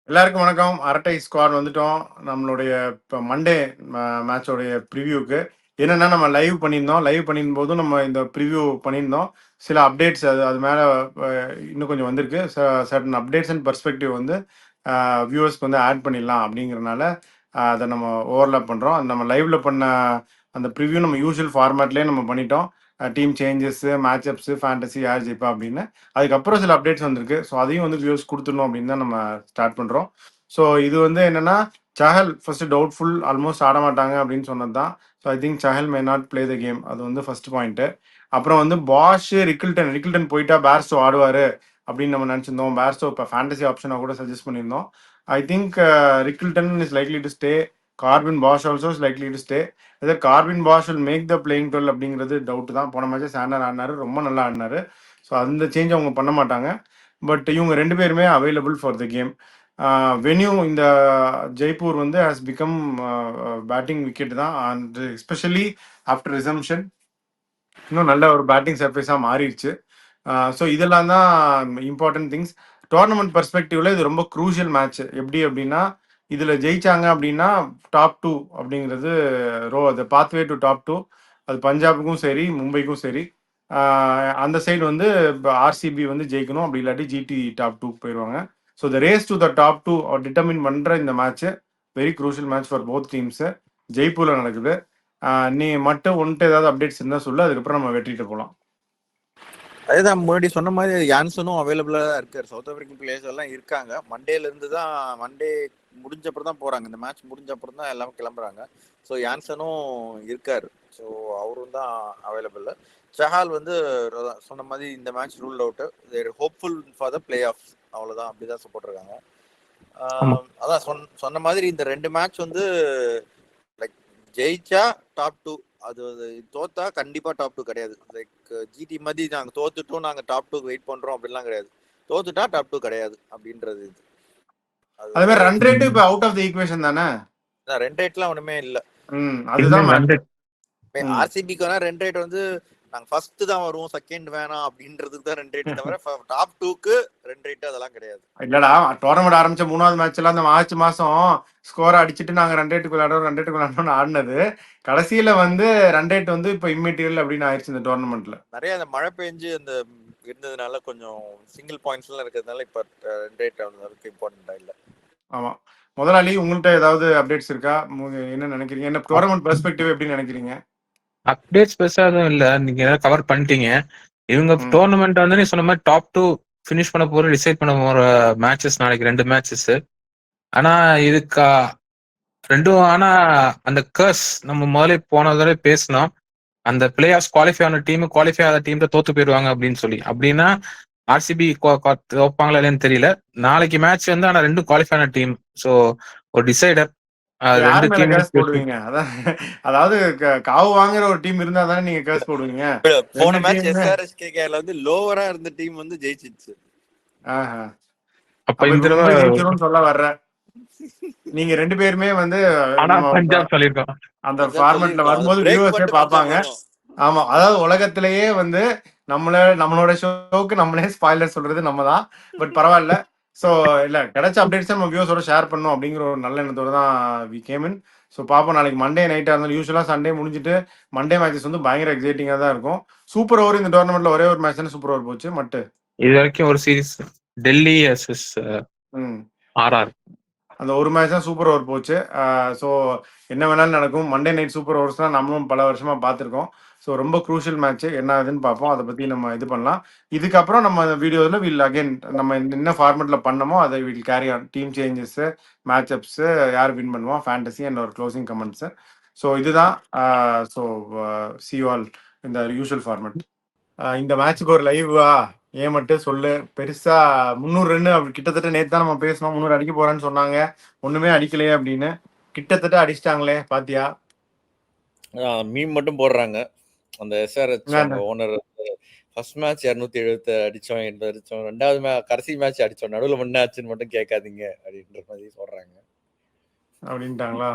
எல்லாருக்கும் வணக்கம். அரட்டை ஸ்குவாட் வந்துட்டோம். நம்மளுடைய இப்போ மண்டே மேட்சோடைய ப்ரிவியூக்கு என்னென்னா நம்ம லைவ் பண்ணியிருந்தோம். லைவ் பண்ணியிருந்தபோதும் நம்ம இந்த ப்ரிவியூ பண்ணியிருந்தோம். சில அப்டேட்ஸ் அது மேலே இன்னும் கொஞ்சம் வந்திருக்கு. சர்டன் அப்டேட்ஸ் அண்ட் பர்ஸ்பெக்டிவ் வந்து வியூவர்ஸ்க்கு வந்து ஆட் பண்ணிடலாம் அப்படிங்கிறனால அதை நம்ம ஓவர்லாப் பண்ணுறோம். அது நம்ம லைவ்ல பண்ண அந்த ப்ரிவியூ நம்ம யூஷுவல் ஃபார்மேட்லேயே நம்ம பண்ணிட்டோம். டீம் சேஞ்சஸ்ஸு, மேட்சப்ஸு, ஃபேண்டசி யார் ஜெயிப்பா அப்படின்னு. அதுக்கப்புறம் சில அப்டேட்ஸ் வந்திருக்கு. ஸோ அதையும் வந்து வியூஸ் கொடுத்துடணும் அப்படின்னு தான் நம்ம ஸ்டார்ட் பண்ணுறோம். ஸோ இது வந்து என்னன்னா சஹல் ஃபர்ஸ்ட் டவுட்ஃபுல் ஆல்மோஸ்ட் ஆட மாட்டாங்க அப்படின்னு சொன்னது தான். So I think Chahal may not play the game. அது வந்து ஃபர்ஸ்ட் பாயிண்ட்டு. அப்புறம் வந்து பாஷ் ரிக்கில்டன் போயிட்டா பேர்ஸ்டோ ஆடுவார் அப்படின்னு நம்ம நினச்சிருந்தோம். பேர்ஸ்டோ இப்போ ஃபேண்டசி ஆப்ஷனாக கூட சஜஸ்ட் பண்ணியிருந்தோம். I think Rickelton is likely to stay. Corbin Bosch also is likely to stay. Either Corbin Bosch will make the playing 12 அப்படிங்கிறது டவுட் தான். போன மேட்ச் சாண்டர் ஆடினாரு, ரொம்ப நல்லா ஆடினாரு. ஸோ அந்த சேஞ்ச் அவங்க பண்ண மாட்டாங்க. பட் இவங்க ரெண்டு பேருமே available for the game. Venue இந்த ஜெய்ப்பூர் வந்து ஹாஸ் பிகம் பேட்டிங் விக்கெட் தான். அண்ட் எஸ்பெஷலி ஆஃப்டர் ரிசம்ஷன் இன்னும் நல்ல ஒரு பேட்டிங் சர்ஃபேஸாக மாறிடுச்சு. ஸோ இதெல்லாம் தான் இம்பார்ட்டன்ட் திங்ஸ். டோர்னமெண்ட் பர்ஸ்பெக்டிவ்ல இது ரொம்ப க்ரூஷியல் மேட்ச். எப்படி அப்படின்னா இதில் ஜெயிச்சாங்க அப்படின்னா டாப் 2 அப்படிங்கிறது அது பாத்வே டு டாப் 2. அது பஞ்சாபுக்கும் சரி, மும்பைக்கும் சரி. அந்த சைடு வந்து ஆர்சிபி வந்து ஜெயிக்கணும், அப்படி இல்லாட்டி ஜிடி டாப் 2 போயிடுவாங்க. So the race to the top 2 determine பண்ணுற இந்த match very crucial match for both teams. ஜெய்ப்பூரில் நடக்குது. நீ மட்டும் ஒன்ட்டு ஏதாவது அப்டேட்ஸ் இருந்தால் சொல்லு, அதுக்கப்புறம் நம்ம வெற்றிட்டு போகலாம். அதேதான் முன்னாடி சொன்ன மாதிரி யான்சனும் அவைலபிளா தான் இருக்காரு. சவுத் ஆப்பிரிக்கன் பிளேயர்ஸ் எல்லாம் இருக்காங்க. மண்டேல இருந்து தான் மண்டே முடிஞ்சப்பறம் தான் போறாங்க. இந்த மேட்ச் முடிஞ்சப்பறம் தான் எல்லாமே கிளம்புறாங்க. ஸோ யான்சனும் இருக்காரு. ஸோ அவரும் தான் அவைலபிள். சஹால் வந்து சொன்ன மாதிரி இந்த match rule out. They're hopeful for the play off. அவ்வளோதான், அப்படிதான் போட்டிருக்காங்க. அதான் சொன்ன மாதிரி இந்த 2 மேட்ச் வந்து லைக் ஜெயிச்சா டாப் 2, அது தோத்தா கண்டிப்பா டாப் 2 கிடையாது. லைக் ஜிடி மாதிரி நாங்க தோத்துட்டோம் நாங்க டாப் 2 வெயிட் பண்றோம் அப்படிலாம் கிடையாது. தோத்துட்டா டாப் 2 கிடையாது அப்படின்றது. இது அதே மாதிரி ரன் ரேட் இப்போ அவுட் ஆஃப் தி ஈக்குவேஷன் தானே. ரன் ரேட்லாம் ஒண்ணுமே இல்ல. அதுதான் ஆர்சிபிக்கு வேணா ரன் ரேட் வந்து நாங்க ஃபர்ஸ்ட் தான் வருவோம், செகண்ட் வேணாம் அப்படின்றதுக்கு தான் ரன் ரேட் தவிர டாப் 2க்கு ரன் ரேட் அதெல்லாம் கிடையாது. இல்லடா, டோர்னமெண்ட் ஆரம்பிச்ச 3வது மேட்ச்ல அந்த மார்ச் மாசம் ஸ்கோர் அடிச்சுட்டு நாங்க ரன் ரேட்டுக்கு விளையாடுறோம் ஆடினது. கடைசியில வந்து ரன் ரேட் வந்து இப்போ இம்மெட்டீரியல் அப்படின்னு ஆயிடுச்சு இந்த டோர்னமெண்ட்ல. நிறைய அந்த மழை பெஞ்சு அந்த இருந்ததுனால கொஞ்சம் சிங்கிள் பாயிண்ட்ஸ் எல்லாம் இருக்கிறதுனால இப்ப ரன் ரேட் அளவுக்கு இம்பார்ட்டன்டா இல்ல. ஆமா. முதலாளி, உங்கள்கிட்ட ஏதாவது அப்டேட்ஸ் இருக்கா? என்ன நினைக்கிறீங்க? என்ன டோர்னமெண்ட் பெர்ஸ்பெக்டிவ் எப்படி நினைக்கிறீங்க? அப்டேட்ஸ் பெருசா எதுவும் இல்ல. நீங்க கவர் பண்ணிட்டீங்க. இவங்க டோர்னமெண்ட் வந்து நீ சொன்ன மாதிரி டாப் 2 ஃபினிஷ் பண்ண போற, டிசைட் பண்ண போற மேட்சஸ் நாளைக்கு 2 மேட்சஸ். ஆனா இதுக்கு ஆனா அந்த கர்ஸ் நம்ம முதல்ல போன தடவை பேசணும். அந்த பிளே ஆஃப் குவாலிஃபை ஆன குவாலிஃபை ஆன டீம் தோத்து போயிடுவாங்க அப்படின்னு சொல்லி. அப்படின்னா ஆர்சிபி தோப்பாங்களா இல்லைன்னு தெரியல. நாளைக்கு மேட்ச் வந்து ஆனா 2 குவாலிஃபை ஆன டீம். ஸோ ஒரு டிசைடர். போடுவீங்க. அதாவது காவு வாங்குற ஒரு டீம் இருந்தா தானே நீங்க கேஸ் போடுவீங்க. போன மேட்ச் எஸ்ஆர்எச்கேல வந்து லோவரா இருந்த டீம் வந்து ஜெயிச்சிச்சு. அப்ப இந்த தடவை ஜெயிச்சிரும் சொல்ல வர்ற நீங்க 2 பேருமே வந்து பஞ்சாப் சொல்லிருக்கோம். அந்த ஃபார்மட்ல வரும்போது வியூவர்ஸே பாப்பாங்க. ஆமா, அதாவது உலகத்திலேயே வந்து நம்மளோட ஷோக்கு நம்மளே ஸ்பாயிலர் சொல்றது நம்ம தான். பட் பரவாயில்ல. ஸோ இல்ல, கிடைச்ச அப்டேட்ஸ் நம்ம வியூஸோட ஷேர் பண்ணணும் அப்படிங்கிற ஒரு நல்ல எண்ணத்தோட தான் வி கேம் இன். ஸோ பார்ப்போம். நாளைக்கு மண்டே நைட்டாக இருந்தாலும் யூஸ்வலாக சண்டே முடிஞ்சிட்டு மண்டே மேட்சஸ் வந்து பயங்கர எக்ஸைட்டிங்காக தான் இருக்கும். சூப்பர் ஓவர் இந்த டோர்னமெண்ட்ல ஒரே ஒரு மேட்ச் தானே சூப்பர் ஓவர் போச்சு. மட்டு இது வரைக்கும் ஒரு சீரிஸ் டெல்லி ஆர்ஆர் அந்த ஒரு மேட்ச் தான் சூப்பர் ஓவர் போச்சு. ஸோ என்ன வேணாலும் நடக்கும். மண்டே நைட் சூப்பர் ஓவர்ஸ் தான் நம்மளும் பல வருஷமா பார்த்துருக்கோம். ஸோ ரொம்ப க்ரூஷியல் மேட்ச், என்ன ஆகுதுன்னு பார்ப்போம். அதை பற்றி நம்ம இது பண்ணலாம். இதுக்கப்புறம் நம்ம வீடியோவில் வில் அகைன் நம்ம என்ன ஃபார்மெட்டில் பண்ணமோ அதை will carry on. Team changes, matchups, யார் வின் பண்ணுவோம், ஃபேண்டசி அண்ட் ஒரு க்ளோசிங் கமெண்ட்ஸு. ஸோ இதுதான். ஸோ சி ஆல் இந்த யூஷுவல் ஃபார்மெட். இந்த மேட்ச்சுக்கு ஒரு லைவா ஏன் மட்டும் சொல்லு. பெருசா 300 ரன் அப்படி கிட்டத்தட்ட நேற்று தான் நம்ம பேசணும். 300 அடிக்க போறான்னு சொன்னாங்க, ஒண்ணுமே அடிக்கலையே அப்படின்னு. கிட்டத்தட்ட அடிச்சிட்டாங்களே, பாத்தியா? மீம் மட்டும் போடுறாங்க. அந்த எஸ்ஆர்எச் ஓனர் ஃபர்ஸ்ட் மேட்ச் 270 அடிச்சோம், 80 அடிச்சோம், 2வது கடைசி மேட்ச் அடிச்சோம், நடுவில் என்ன ஆச்சுன்னு மட்டும் கேட்காதீங்க அப்படின்ற மாதிரி சொல்றாங்க அப்படின்ட்டாங்களா?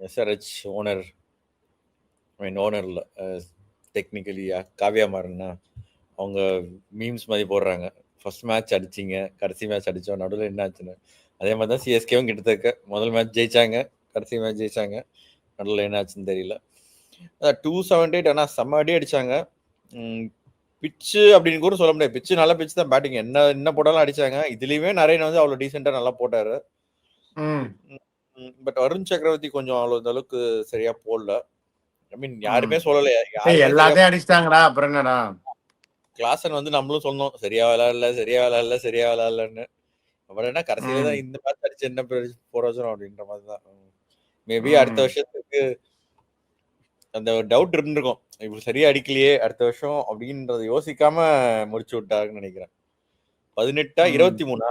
எஸ்ஆர்எச் ஓனர் ஓனர்ல டெக்னிக்கலி காவியா மாறன்னா அவங்க மீம்ஸ் மாதிரி போடுறாங்க. ஃபர்ஸ்ட் மேட்ச் அடிச்சிங்க, கடைசி மேட்ச் அடிச்சோம். நடுவுல என்ன ஆச்சுன்னு. அதே மாதிரி தான் சிஎஸ்கேவும் கிட்டத்தட்ட முதல் மேட்ச் ஜெயிச்சாங்க, கடைசி மேட்ச் ஜெயிச்சாங்க. நடுவுல என்ன ஆச்சுன்னு தெரியல. 278 ஆனா செம்ம அடி அடிச்சாங்க. பிச்சு அப்படின்னு கூட சொல்ல முடியாது. பிச்சு நல்ல பிச்சு தான் பேட்டிங் என்ன போட்டாலும் அடிச்சாங்க. இதுலயுமே நரேன் வந்து அவ்வளவு டீசெண்டா நல்லா போட்டாரு. பட் வருண் சக்கரவர்த்தி கொஞ்சம் அவ்வளவு இந்த அளவுக்கு சரியா போடல. ஐ மீன் யாருமே சொல்லல. எல்லாத்தையும் அடிச்சிட்டாங்கடா, அப்புறம் என்னடா? கிளாசன் வந்து நம்மளும் சொன்னோம் சரியா விளையாடலன்னு. அப்புறம் என்ன கடைசியில தான் இந்த மேட்ச் அடிச்சு என்ன பிரயோஜனம் அப்படின்ற மாதிரி தான். மேபி அடுத்த வருஷத்துக்கு அந்த டவுட் இருந்திருக்கும். இப்ப சரியா அடிக்கலையே அடுத்த வருஷம் அப்படின்றத யோசிக்காம முடிச்சு விட்டாருன்னு நினைக்கிறேன். 18 23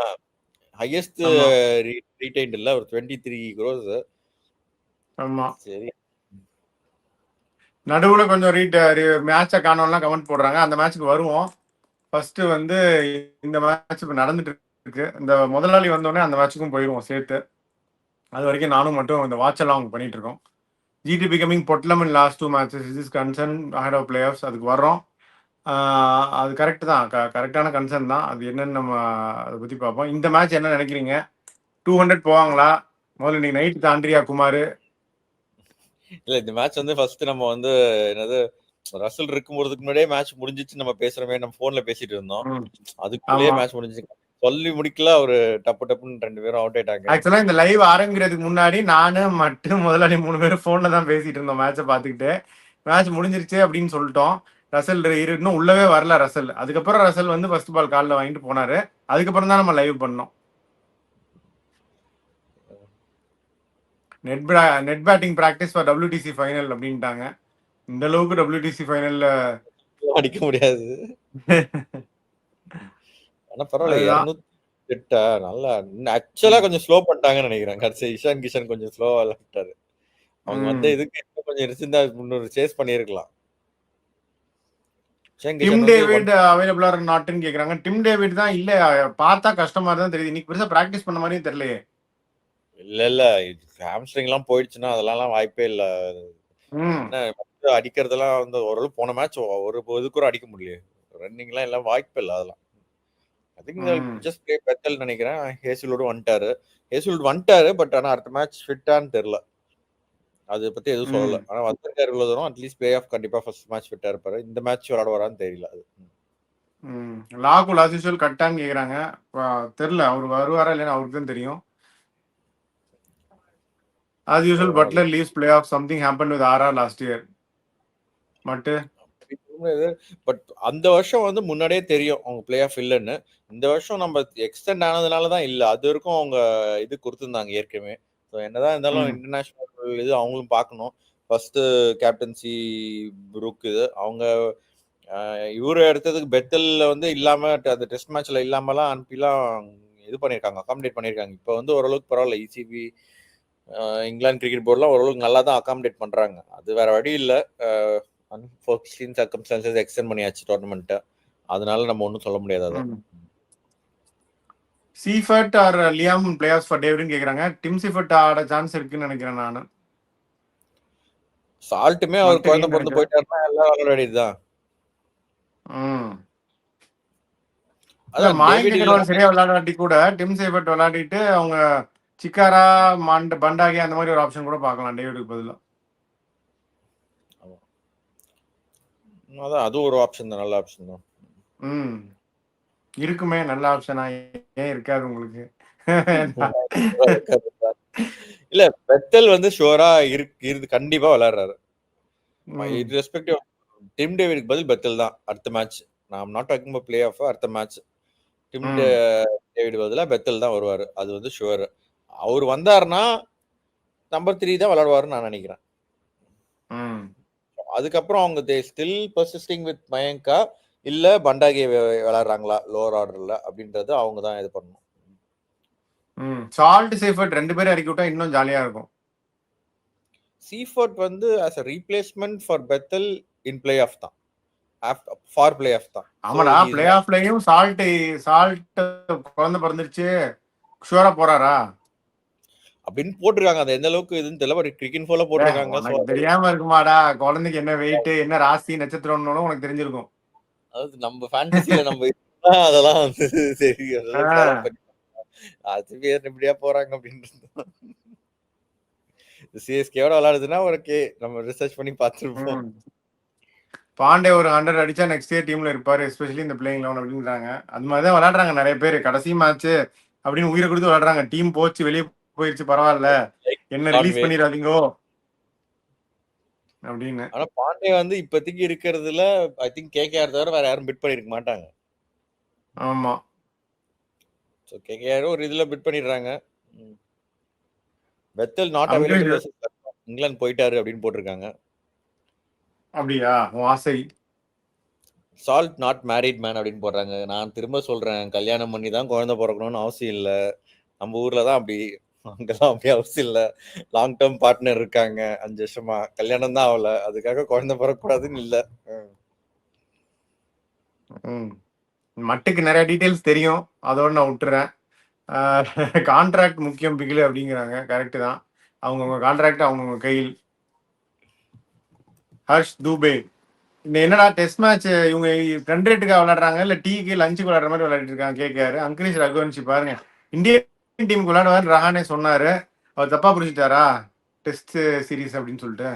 ஹையஸ்ட் ரீடைன்ட் இல்ல ஒரு 23 crores. ஆமா சரி. நடுவுல கொஞ்சம் மேட்சை காணோம்லாம் கமெண்ட் போடுறாங்க. அந்த மேட்சுக்கு வருவோம். ஃபர்ஸ்ட் வந்து இந்த மேட்ச் இப்போ நடந்துட்டு இருக்கு. இந்த முதலாளி வந்தோடனே அந்த மேட்சுக்கும் போயிடுவோம் சேர்த்து. அது வரைக்கும் நானும் மட்டும் இந்த வாட்ச் எல்லாம் அவங்க பண்ணிட்டு இருக்கோம். GT becoming Potlam in last 2 matches is concern ahead of playoffs. அதுக்கு வர்றோம். அது கரெக்ட் தான், கரெக்டான கன்சர்ன் தான். அது என்னன்னு நம்ம அதை பத்தி பார்ப்போம். இந்த மேட்ச் என்ன நினைக்கிறீங்க? 200 போவாங்களா? முதல்ல இன்னைக்கு நைட் தாண்டியா குமார்? இல்ல இந்த மேட்ச் வந்து ஃபர்ஸ்ட் நம்ம வந்து என்னது ரசல் இருக்கும்போதுக்கு முன்னாடியே மேட்ச் முடிஞ்சிச்சு நம்ம பேசுறமே, நம்ம போன்ல பேசிட்டு இருந்தோம். அதுக்குள்ளேயே மேட்ச் முடிஞ்சிச்சு. சொல்லி முடிக்கல ஒரு டப்புன்னு 2 பேரும் அவுட் ஆயிட்டாங்க. ஆக்சுவலா இந்த லைவ் ஆரம்பிக்கிறதுக்கு முன்னாடி நானு மட்டும் முதலாளி 3 பேரும் போன்ல தான் பேசிட்டு இருந்தோம் மேட்சை பார்த்துக்கிட்டு. மேட்ச் முடிஞ்சிருச்சு அப்படின்னு சொல்லிட்டோம். ரசல் இன்னும் உள்ளவே வரல ரசல். அதுக்கப்புறம் ரசல் வந்து ஃபர்ஸ்ட் பால் காலில் வாங்கிட்டு போனாரு. அதுக்கப்புறம் தான் நம்ம லைவ் பண்ணோம். Net batting practice for WTC final அப்படின்ட்டாங்க. இந்த அளவுக்கு WTC ஃபைனல்ல அடிக்க முடியாது. ஆனா பரவாயில்ல, 208 நல்லா. ஆக்சுவலா கொஞ்சம் ஸ்லோ பண்ணிட்டாங்கன்னு நினைக்கிறேன். கடைசி இஷான் கிஷன் கொஞ்சம் ஸ்லோவா விளையாட்டாரு. அவங்க வந்து இதுக்கு கொஞ்சம் இருந்தா முன்னூறு சேஸ் பண்ணிருக்கலாம். டிம் டேவிட் அவைலபிளா நாட்னு கேக்குறாங்க. டிம் டேவிட் தான் இல்ல, பார்த்தா கஷ்டமா தான் தெரியுது. இன்னைக்கு பெருசா பிராக்டிஸ் பண்ண மாதிரியும் தெரியலையே. இல்ல ஹாம்ஸ்ட்ரிங் எல்லாம் போயிடுச்சுன்னா அதெல்லாம் வாய்ப்பே இல்ல. அடிக்கிறதெல்லாம் வந்து ஓரளவு போன மேட்ச் ஒரு இது கூட அடிக்க முடியல. ரன்னிங் எல்லாம் வாய்ப்பு இல்ல. அதெல்லாம் I think just play petal நினைக்கிறேன். ஹேசில்வுட் வந்துட்டாரு. பட் ஆனா அடுத்த மேட்ச் ஃபிட்டான்னு தெரியல. அதை பத்தி எதுவும் சொல்லல. ஆனா வந்திருக்காரு இவ்வளவு தூரம். அட்லீஸ்ட் பிளே ஆஃப் கண்டிப்பா ஃபர்ஸ்ட் மேட்ச் ஃபிட்டா இருப்பாரு. இந்த மேட்ச் விளையாட வரான்னு தெரியல. அது லாகுல் அசிஷுவல் கட்டான்னு கேக்குறாங்க. தெரியல அவர் வருவாரா இல்லைன்னா அவருக்கு தான் தெரியும். As usual, Butler leaves playoff. Something happened with RR last year. But அந்த வருஷம் வந்து முன்னாடியே தெரியும் அவங்க பிளே ஆஃப் இல்லைன்னு. இந்த வருஷம் நம்ம எக்ஸ்டெண்ட் ஆனதுனாலதான் இல்ல. அது வரைக்கும் அவங்க இது கொடுத்துருந்தாங்க ஏற்கனவே. என்னதான் இருந்தாலும் இன்டர்நேஷனல் இது அவங்களும் பார்க்கணும். ஃபர்ஸ்ட் கேப்டன்சி புரூக் இது அவங்க இவரு எடுத்ததுக்கு பெத்தல்ல வந்து இல்லாம அந்த டெஸ்ட் மேட்ச்ல இல்லாமலாம் அனுப்பிலாம் இது பண்ணிருக்காங்க, அகாமடேட் பண்ணிருக்காங்க. இப்போ வந்து ஓரளவுக்கு பரவாயில்ல. ECB இங்கிலாந்து கிரிக்கெட் போர்டுலாம் ஓரளவுக்கு நல்லா தான் அகாமடேட் பண்றாங்க. அது வேற வழி இல்லை. அன்ஃபார்ச்சுனேட் சர்க்கம்ஸ்டான்சஸ் எக்ஸ்டெண்ட் பண்ணியாச்சு டோர்னமெண்ட். அதனால நம்ம ஒன்றும் சொல்ல முடியாது. அதான் சீஃபர்ட் ஆர் லியாம் பிளேயர்ஸ் ஃபார் டேவிட்னு கேக்குறாங்க. டிம் சீஃபர்ட் ஆட சான்ஸ் இருக்குன்னு நினைக்கிறேன் நான். சால்ட்டுமே அவர் குழந்தை பிறந்து போயிட்டாருன்னா எல்லாம் விளையாட வேண்டியதுதான். அதான் மாயங்கர் சரியா விளையாடாட்டி கூட டிம் சீஃபர்ட் விளையாடிட்டு அவங்க சிக்காரா பண்டாகி அந்த மாதிரி ஒரு ஆப்ஷன் கூட பார்க்கலாம் டேவிடுக்கு பதிலா. அதான் அது ஒரு ஆப்ஷன் தான், நல்ல ஆப்ஷன் தான். இருக்குமே நல்ல ஆப்ஷனா, ஏன் இருக்காது உங்களுக்கு? இல்ல பெத்தல் வந்து ஷுவரா இருக்கு, கண்டிப்பா விளையாடுறாரு. ரெஸ்பெக்டிவ் டிம் டேவிடுக்கு பதில் பெத்தல் தான் அடுத்த மேட்ச். நான் not talking about play off. அடுத்த மேட்ச் டிம் டேவிட் பதிலா பெத்தல் தான் வருவாரு. அது வந்து ஷுவர். அவர் வந்தாருன்னா நம்பர் 3 தான் விளையாடுவாருன்னு நான் நினைக்கிறேன். அதுக்கப்புறம் அவங்க ஸ்டில் பர்சிஸ்டிங் வித் மயங்கா இல்ல பண்டாகி விளையாடுறாங்களா லோவர் ஆர்டர்ல அப்படின்றது அவங்க தான் இது பண்ணணும். சால்ட் சீஃபர்ட் 2 பேரும் இறக்கி விட்டா இன்னும் ஜாலியா இருக்கும். சீஃபர்ட் வந்து as a replacement for Bethel in play off தான், ஃபார் பிளே ஆஃப் தான். ஆமாடா, பிளே ஆஃப்லயும் சால்ட் குழந்தை பிறந்துருச்சு ஷூரா போறாரா அப்படின்னு போட்டிருக்காங்க. அது எந்த அளவுக்கு இதுன்னு தெரியல. கிரிக்கெட் போல போட்டிருக்காங்க. தெரியாம இருக்குமாடா? குழந்தைக்கு என்ன வெயிட், என்ன ராசி நட்சத்திரம்னு உனக்கு தெரிஞ்சிருக்கும். அதாவது நம்ம ஃபேண்டசில நம்ம அதெல்லாம் வந்து சரி ஆ, ஃபாலோ பண்ணி ஆர்சிபி எப்படியா போறாங்க அப்படின்னு. சிஎஸ்கேவோட விளையாடுதுன்னா ஓகே, நம்ம ரிசர்ச் பண்ணி பார்த்துருப்போம். ம். பாண்டே ஒரு 100 அடிச்சா நெக்ஸ்ட் இயர் டீம்ல இருப்பாரு, எஸ்பெஷலி இந்த பிளேயிங் லெவன் அப்படின்றாங்க. அது மாதிரி தான் விளையாடுறாங்க நிறைய பேர். கடைசி மேட்ச் அப்படின்னு உயிரை கொடுத்து விளையாடுறாங்க. டீம் போச்சு, வெளியே போயிடுச்சு, பரவாயில்ல, என்ன ரிலீஸ் கான்வே. பண்ணிடாதீங்கோ அப்படின்னு. ஆனா பாண்டே வந்து இப்போதைக்கு இருக்கிறதுல ஐ திங்க் கேகேஆர் தவிர வேற யாரும் பிட் பண்ணிருக்க மாட்டாங்க. ஆமா, ஸோ கேகேஆர் ஒரு இதுல பிட் பண்ணிடுறாங்க. வெத்தல் நாட் அங்கிள் அவைலபிள், இங்கிலாந்து போயிட்டாரு அப்படின்னு போட்டிருக்காங்க. அப்படியா உன் ஆசை? சால்ட் நாட் மேரிட் மேன் அப்படின்னு போடுறாங்க. நான் திரும்ப சொல்றேன், கல்யாணம் பண்ணி தான் குழந்தை பிறக்கணும்னு அவசியம் இல்லை. நம்ம ஊர்ல தான் அப்படி, அங்கெல்லாம் அப்படி அவசியம் இல்லை. லாங் டேர்ம் பார்ட்னர் இருக்காங்க 5 வருஷமா, கல்யாணம் தான் ஆகல, அதுக்காக குழந்தை பிறக்கக்கூடாதுன்னு இல்லை. மட்டுக்கு நிறைய டீட்டெயில்ஸ் தெரியும், அதோட நான் விட்டுறேன். கான்ட்ராக்ட் முக்கியம் பிகிலு அப்படிங்கிறாங்க. கரெக்டு தான், அவங்கவுங்க கான்ட்ராக்ட் அவங்கவுங்க கையில். ஹர்ஷ் தூபே, இந்த என்னடா டெஸ்ட் மேட்ச் இவங்க ரன் ரேட்டுக்காக விளையாடுறாங்க இல்லை டீக்கு லஞ்சுக்கு விளையாடுற மாதிரி விளையாடிட்டு இருக்காங்க கேட்காரு. அங்கிலீஷ் ரகுவன்ஷி பாருங்க, இந்தியன் டீமுக்கு விளையாடுவாரு ரஹானே சொன்னாரு, அவர் தப்பா புரிஞ்சுட்டாரா டெஸ்ட் சீரீஸ் அப்படின்னு சொல்லிட்டு?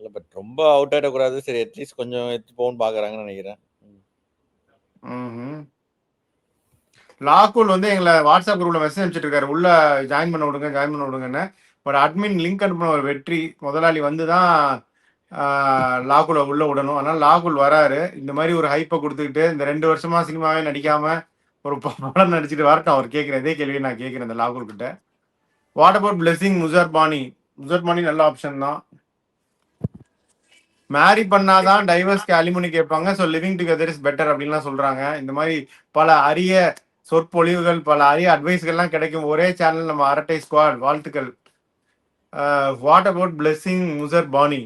இல்லை, பட் ரொம்ப அவுட் ஆகிடக்கூடாது, சரி அட்லீஸ்ட் கொஞ்சம் எடுத்து போகணும்னு பார்க்குறாங்கன்னு நினைக்கிறேன். லாக்குல் வந்து எங்களை வாட்ஸ்அப் குரூப்ல மெசேஜ் அனுப்பிச்சிட்டு இருக்காரு, உள்ள ஜாயின் பண்ண விடுங்கன்னு. ஒரு அட்மின் லிங்க் அனுப்பின ஒரு வெற்றி முதலாளி வந்து தான் லாக்குல உள்ள விடணும். அதனால லாக்குல் வராரு. இந்த மாதிரி ஒரு ஹைப்பை கொடுத்துக்கிட்டு இந்த 2 வருஷமா சினிமாவே நடிக்காம ஒரு படம் நடிச்சுட்டு வரட்டும். அவர் கேட்கிறேன், இதே கேள்வியை நான் கேட்கிறேன் இந்த லாக்குல் கிட்ட. What about blessing முசர்பானி? முசர்பானி நல்ல ஆப்ஷன் தான். மேரி பண்ணாதான் டைவர்ஸ்க்கு அலிமுனி கேட்பாங்க, so living together is better அப்படின்லாம் சொல்றாங்க. இந்த மாதிரி பல அரிய சொற்பொழிவுகள், பல அரிய அட்வைஸ்கள்லாம் கிடைக்கும் ஒரே சேனல் நம்ம அரட்டை ஸ்குவாட். வாழ்த்துக்கள். வாட் அபவுட் பிளெஸிங் முசர் பானி?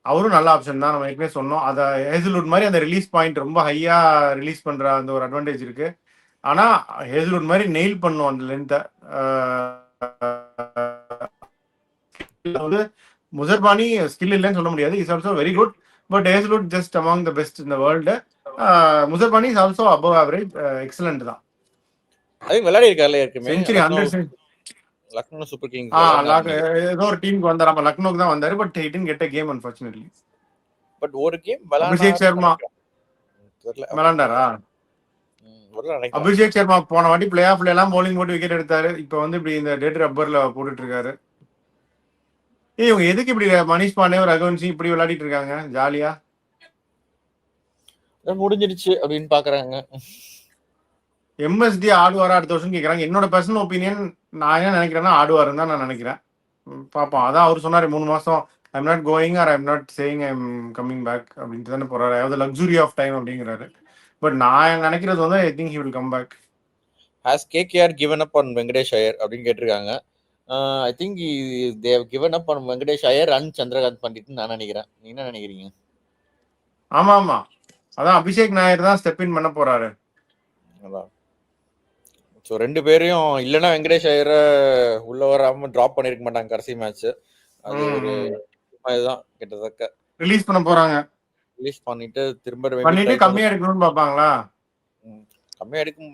அவரும் நல்ல ஆப்ஷன் தான், நம்ம ஏற்கனவே சொன்னோம். அதை ஹேசல்வுட் மாதிரி அந்த ரிலீஸ் பாயிண்ட் ரொம்ப ஹையா ரிலீஸ் பண்ற அந்த ஒரு அட்வான்டேஜ் இருக்கு. ஆனா ஹேசல்வுட் மாதிரி நெயில் பண்ணும் அந்த லென்த்தை. வந்து முசர்பானி ஸ்கில் இல்லைன்னு சொல்ல முடியாது, is also very good, but Hazlewood just among the best in the world. முசர்பானி is also above average, excellent தான். அது விளையாடி இருக்காருல ஏற்கனவே, செஞ்சுரி 100. லக்னோ சூப்பர் கிங்ஸ் ஏதோ ஒரு டீமுக்கு வந்தாரு, நம்ம லக்னோக்கு தான் வந்தாரு, but he didn't get a game unfortunately. But ஒரு கேம் அபிஷேக் சர்மா விளையாண்டாரா? அபிஷேக் சர்மா போன வாட்டி பிளே ஆஃப்ல எல்லாம் bowling போட்டு விக்கெட் எடுத்தாரு. இப்ப வந்து இப்படி இந்த டேட் ரப்பர்ல போட்டுட்டு இருக்காரு. இவங்க எதுக்கு இப்படி மனிஷ் பாண்டே ரகுவன்சி இப்படி விளையாடிட்டு இருக்காங்க ஜாலியா? முடிஞ்சிருச்சு அப்படின்னு பாக்குறாங்க. எம்எஸ்டி ஆடுவாரா அடுத்த வருஷம் கேட்கறாங்க. என்னோட பர்சனல் ஒப்பீனியன், நான் என்ன நினைக்கிறேன்னா ஆடுவாருன்னு தான் நான் நினைக்கிறேன். பாப்போம். அதான் அவர் சொன்னாரு 3 மாசம் I'm not going or I'm not saying I'm coming back அப்படின்ட்டு தானே போறாரு. அதாவது லக்ஸுரி ஆஃப் டைம் அப்படிங்கிறாரு. பட் நான் நினைக்கிறது வந்து I think he will come back. Has KKR given up on Venkatesh Iyer அப்படின்னு கேட்டிருக்காங்க. I think they have given up on Venkatesh Iyer and Chandrakant பண்டிட்னு நான் நினைக்கிறேன். நீங்க என்ன நினைக்கிறீங்க? ஆமா ஆமா, அதான் அபிஷேக் நாயர் தான் ஸ்டெப் இன் பண்ண போறாரு. அதான். ஸோ 2 பேரையும் இல்லைன்னா வெங்கடேஷ் ஐயரை உள்ள வராம டிராப் பண்ணிருக்க மாட்டாங்க கடைசி மேட்ச். அது ஒரு இதுதான் கிட்டத்தட்ட ரிலீஸ் பண்ண போறாங்க. ரிலீஸ் பண்ணிட்டு திரும்ப பண்ணிட்டு கம்மியா எடுக்கணும்னு பாப்பாங்களா? கம்மியா எடுக்கும்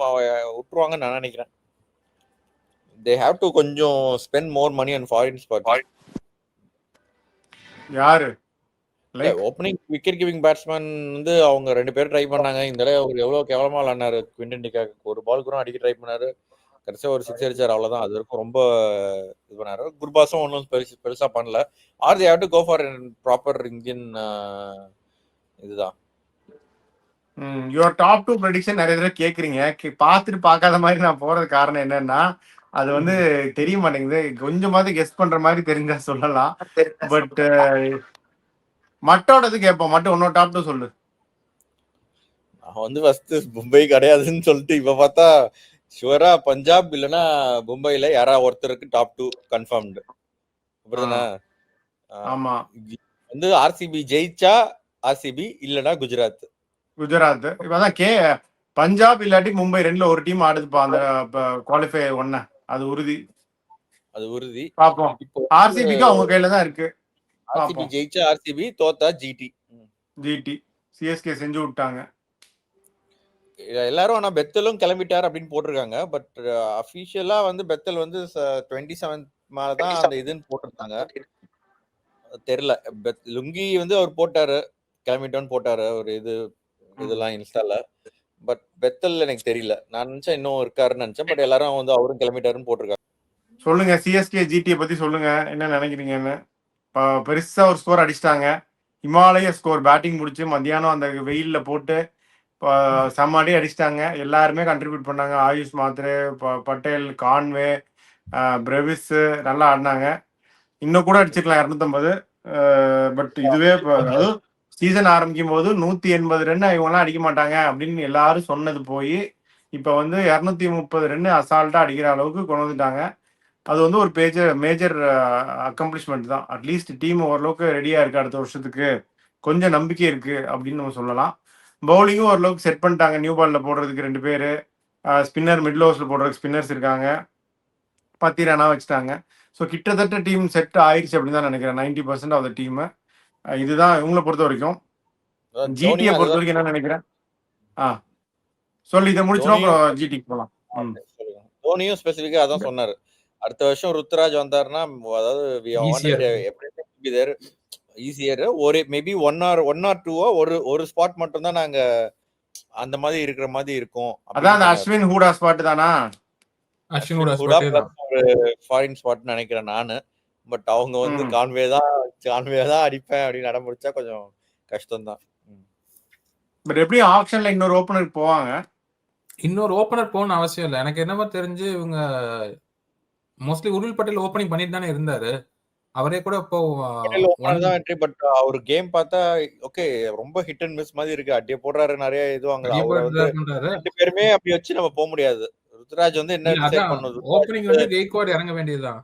விட்டுருவாங்கன்னு நான் நினைக்கிறேன். they have to கொஞ்சம் spend more money on foreign spots. யாரு ஓப்பனிங் விக்கெட் கிவிங் பேட்ஸ்மேன் வந்து அவங்க 2 பேரும் ட்ரை பண்ணாங்க. இந்த தடவை அவர் எவ்வளவு கேவலமா விளையாடினாரு. குவிண்டன் டிகாக் ஒரு பால் கூட அடிக்க ட்ரை பண்ணாரு, கடைசியா ஒரு 6 அடிச்சாரு, அவ்வளவுதான். அது வரைக்கும் ரொம்ப இது பண்ணாரு. குர்பாஸும் ஒன்றும் பெருசா பண்ணல. Are they have to go for proper Indian இதுதான். யுவர் டாப் 2 ப்ரெடிக்ஷன் நிறைய தடவை கேக்குறீங்க, பார்த்துட்டு பார்க்காத மாதிரி நான் போறது காரணம் என்னன்னா அது வந்து தெரிய மாட்டேங்குது. கொஞ்சமாவது கெஸ் பண்ற மாதிரி தெரிஞ்சா சொல்லலாம். பட் மட்டோடது கேட்போம். மட்டும் உன்னோட டாப் 2 சொல்லு. நான் வந்து ஃபர்ஸ்ட் மும்பை கிடையாதுன்னு சொல்லிட்டு இப்ப பார்த்தா ஷுவரா பஞ்சாப் இல்லைன்னா மும்பைல யாராவது ஒருத்தருக்கு டாப் 2 கன்ஃபார்ம்டு. அப்படிதானே? ஆமா, வந்து ஆர்சிபி ஜெயிச்சா ஆர்சிபி, இல்லைன்னா குஜராத். இப்பதான் பஞ்சாப் இல்லாட்டி மும்பை 2ல ஒரு டீம் ஆடுதுப்பா அந்த குவாலிஃபை 1. அது உறுதி. பாப்போம். ஆர்சிபிக்கு அவங்க கையில தான் இருக்கு. ஆர்சிபி ஜெயிச்சா ஆர்சிபி, தோத்தா ஜிடி. சிஎஸ்கே செஞ்சு விட்டாங்க. எல்லாரும் ஆனா பெத்தலும் கிளம்பிட்டார் அப்படின்னு போட்டிருக்காங்க. பட் அஃபிஷியலா வந்து பெத்தல் வந்து 27 மேலதான் அந்த இதுன்னு போட்டிருந்தாங்க. தெரியல. லுங்கி வந்து அவர் போட்டாரு, கிளம்பிட்டோன்னு போட்டாரு ஒரு இதெல்லாம் இன்ஸ்டால. பட் பெத்தல் எனக்கு தெரியல. நான் நினைச்சேன் இன்னும் இருக்காருன்னு நினைச்சேன். பட் எல்லாரும் வந்து அவரும் கிளம்பிட்டாருன்னு போட்டிருக்காங்க. சொல்லுங்க சிஎஸ்கே ஜிடியை பத்தி சொல்லுங்க, என்ன நினைக்கிறீங்கன்னு. பெருசா ஒரு ஸ்கோர் அடிச்சிட்டாங்க. இமாலய ஸ்கோர் பேட்டிங் முடிச்சு மத்தியானம் அந்த வெயில்ல போட்டு செம்ம அடி அடிச்சிட்டாங்க. எல்லாருமே கண்ட்ரிபியூட் பண்ணாங்க. ஆயுஷ் மாத்ரே, பட்டேல், கான்வே, பிரவிஸ் நல்லா ஆடினாங்க. இன்னும் கூட அடிச்சிருக்கலாம் 250. பட் இதுவே அதுவும் சீசன் ஆரம்பிக்கும் போது 180 ரன் இவங்கெல்லாம் அடிக்க மாட்டாங்க அப்படின்னு எல்லாரும் சொன்னது போய் இப்போ வந்து 230 ரன் அசால்ட்டா அடிக்கிற அளவுக்கு கொண்டு வந்துட்டாங்க. அது வந்து ஒரு மேஜர் அக்கம்ப்ளிஷ்மெண்ட் தான். அட்லீஸ்ட் டீம் ஓரளவுக்கு ரெடியா இருக்கு அடுத்த வருஷத்துக்கு, கொஞ்சம் நம்பிக்கை இருக்கு அப்படின்னு நம்ம சொல்லலாம். பவுலிங்கும் ஓரளவுக்கு செட் பண்ணிட்டாங்க. நியூ பால்ல போடுறதுக்கு 2 பேர், ஸ்பின்னர் மிடில் ஓவர்ஸ்ல போடுறதுக்கு ஸ்பின்னர்ஸ் இருக்காங்க. 10 ரனா வச்சுட்டாங்க. ஸோ கிட்டத்தட்ட டீம் செட் ஆயிடுச்சு அப்படின்னு தான் நினைக்கிறேன். 90% ஆஃப் த டீம். இதுதான் இவங்களை பொறுத்த வரைக்கும். ஜிடியை பொறுத்த வரைக்கும் என்ன நினைக்கிறேன், சொல்லி இதை முடிச்சிடும் அப்புறம் ஜிடிக்கு போகலாம். தோனியும் ஸ்பெசிஃபிக்கா அதான் சொன்னாரு. அடுத்த வருஷம் ருத்ராஜ் வந்தாருன்னா, அதாவது ஈஸியர் ஒரு மேபி 1 or 2 ஒரு ஸ்பாட் மட்டும் தான் நாங்க அந்த மாதிரி இருக்கிற மாதிரி இருக்கும். அதான் அந்த அஸ்வின் ஹூடா ஸ்பாட் தானா? அஸ்வின் ஹூடா ஒரு ஃபாரின் ஸ்பாட் நினைக்கிறேன் நானு. பட் அவங்க வந்து கான்வே தான் அடிப்பேன் அப்படின்னு நட முடிச்சா கொஞ்சம் கஷ்டம் தான். பட் எப்படி ஆப்ஷன்ல இன்னொரு ஓபனர் போவாங்க? இன்னொரு ஓபனர் போகணும்னு அவசியம் இல்லை. எனக்கு என்னமோ தெரிஞ்சு இவங்க மோஸ்ட்லி உருள் பட்டேல் ஓப்பனிங் பண்ணிட்டு தானே இருந்தாரு. அவரே கூட இப்போ பட் அவர் கேம் பார்த்தா ஓகே ரொம்ப ஹிட் அண்ட் மிஸ் மாதிரி இருக்கு. அடியே போடுறாரு, நிறைய இதுவாங்க. ரெண்டு பேருமே அப்படி வச்சு நம்ம போக முடியாது. ருத்ராஜ் வந்து என்ன டிசைட் பண்ணுது, ஓப்பனிங் வந்து கெய்க்வாட் இறங்க வேண்டியதுதான்.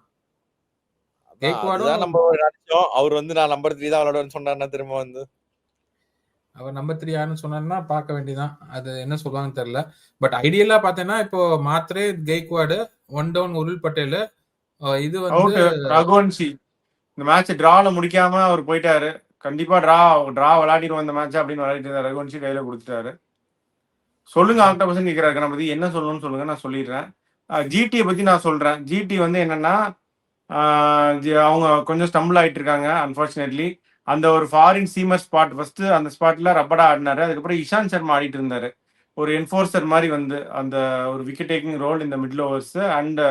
கெய்க்வாடும் நம்ம நினைச்சோம். அவர் வந்து நான் நம்பர் 3 தான் விளையாடுவேன்னு சொன்னாருன்னா திரும்ப வந்து அவர் நம்பர் 3 யாருன்னு சொன்னாருன்னா பார்க்க வேண்டியதான். அது என்ன சொல்லுவாங்கன்னு தெரியல. பட் ஐடியலா பார்த்தேன்னா இப்போ மாத்ரே, கெய்க்வாடு, 1 டவுன் உருள் பட்டேல், இது வந்து ரகுவன்ஷி. இந்த மேட்ச் டிரால முடிக்காம அவர் போயிட்டாரு. கண்டிப்பா டிரா விளையாடிடுவோம் இந்த மேட்ச் அப்படின்னு விளையாடிட்டு இருந்தார். ரகுவன்ஷி கையில கொடுத்துட்டாரு. சொல்லுங்க ஆக்டோபர்சன் கேட்கிறாரு நம்ம பத்தி என்ன சொல்லணும்னு சொல்லுங்க, நான் சொல்லிடுறேன். ஜிடியை பத்தி நான் சொல்றேன். ஜிடி வந்து என்னன்னா அவங்க கொஞ்சம் ஸ்டம்பிள் ஆயிட்டு இருக்காங்க அன்பார்ச்சுனேட்லி. அந்த ஒரு ஃபாரின் சீமர் ஸ்பாட் ஃபர்ஸ்ட் அந்த ஸ்பாட்ல ரப்படா ஆடினாரு. அதுக்கப்புறம் இஷாந்த் சர்மா ஆடிட்டு இருந்தாரு, ஒரு என்ஃபோர்சர் மாதிரி வந்து அந்த ஒரு விக்கெட் டேக்கிங் ரோல் இந்த மிடில் ஓவர்ஸ். அண்ட்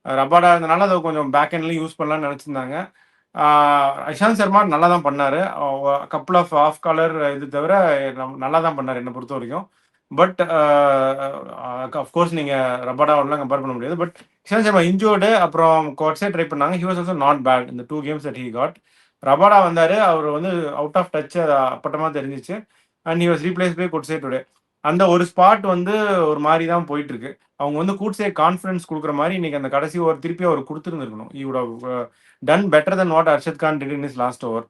ரப்படா இருந்தனால அதை கொஞ்சம் பேக் எண்ட்லையும் யூஸ் பண்ணலாம்னு நினைச்சிருந்தாங்க. இஷாந்த் சர்மா நல்லா தான் பண்ணாரு. கப்புள் ஆஃப் காலர் இது தவிர நல்லா தான் பண்ணாரு என்னை பொறுத்த வரைக்கும். பட் அஃப்கோர்ஸ் நீங்க ரப்படாவோடலாம் கம்பேர் பண்ண முடியாது. பட் இஷாந்த் சர்மா இன்ஜோர்டு, அப்புறம் கோட்ஸே ட்ரை பண்ணாங்க. He was also not bad இந்த 2 games that he got. Rabada வந்தாரு, அவர் வந்து அவுட் ஆஃப் டச் அப்பட்டமா தெரிஞ்சிச்சு. And he was replace by Coetzee today. அந்த ஒரு ஸ்பாட் வந்து ஒரு மாதிரி தான் போயிட்டு இருக்கு. அவங்க வந்து கூட்ஸே கான்ஃபிடன்ஸ் கொடுக்குற மாதிரி இன்னைக்கு அந்த கடைசி ஓவர் திருப்பி அவர் கொடுத்துருந்துருக்கணும். He would have done better then what Arshad Khan did in his last over.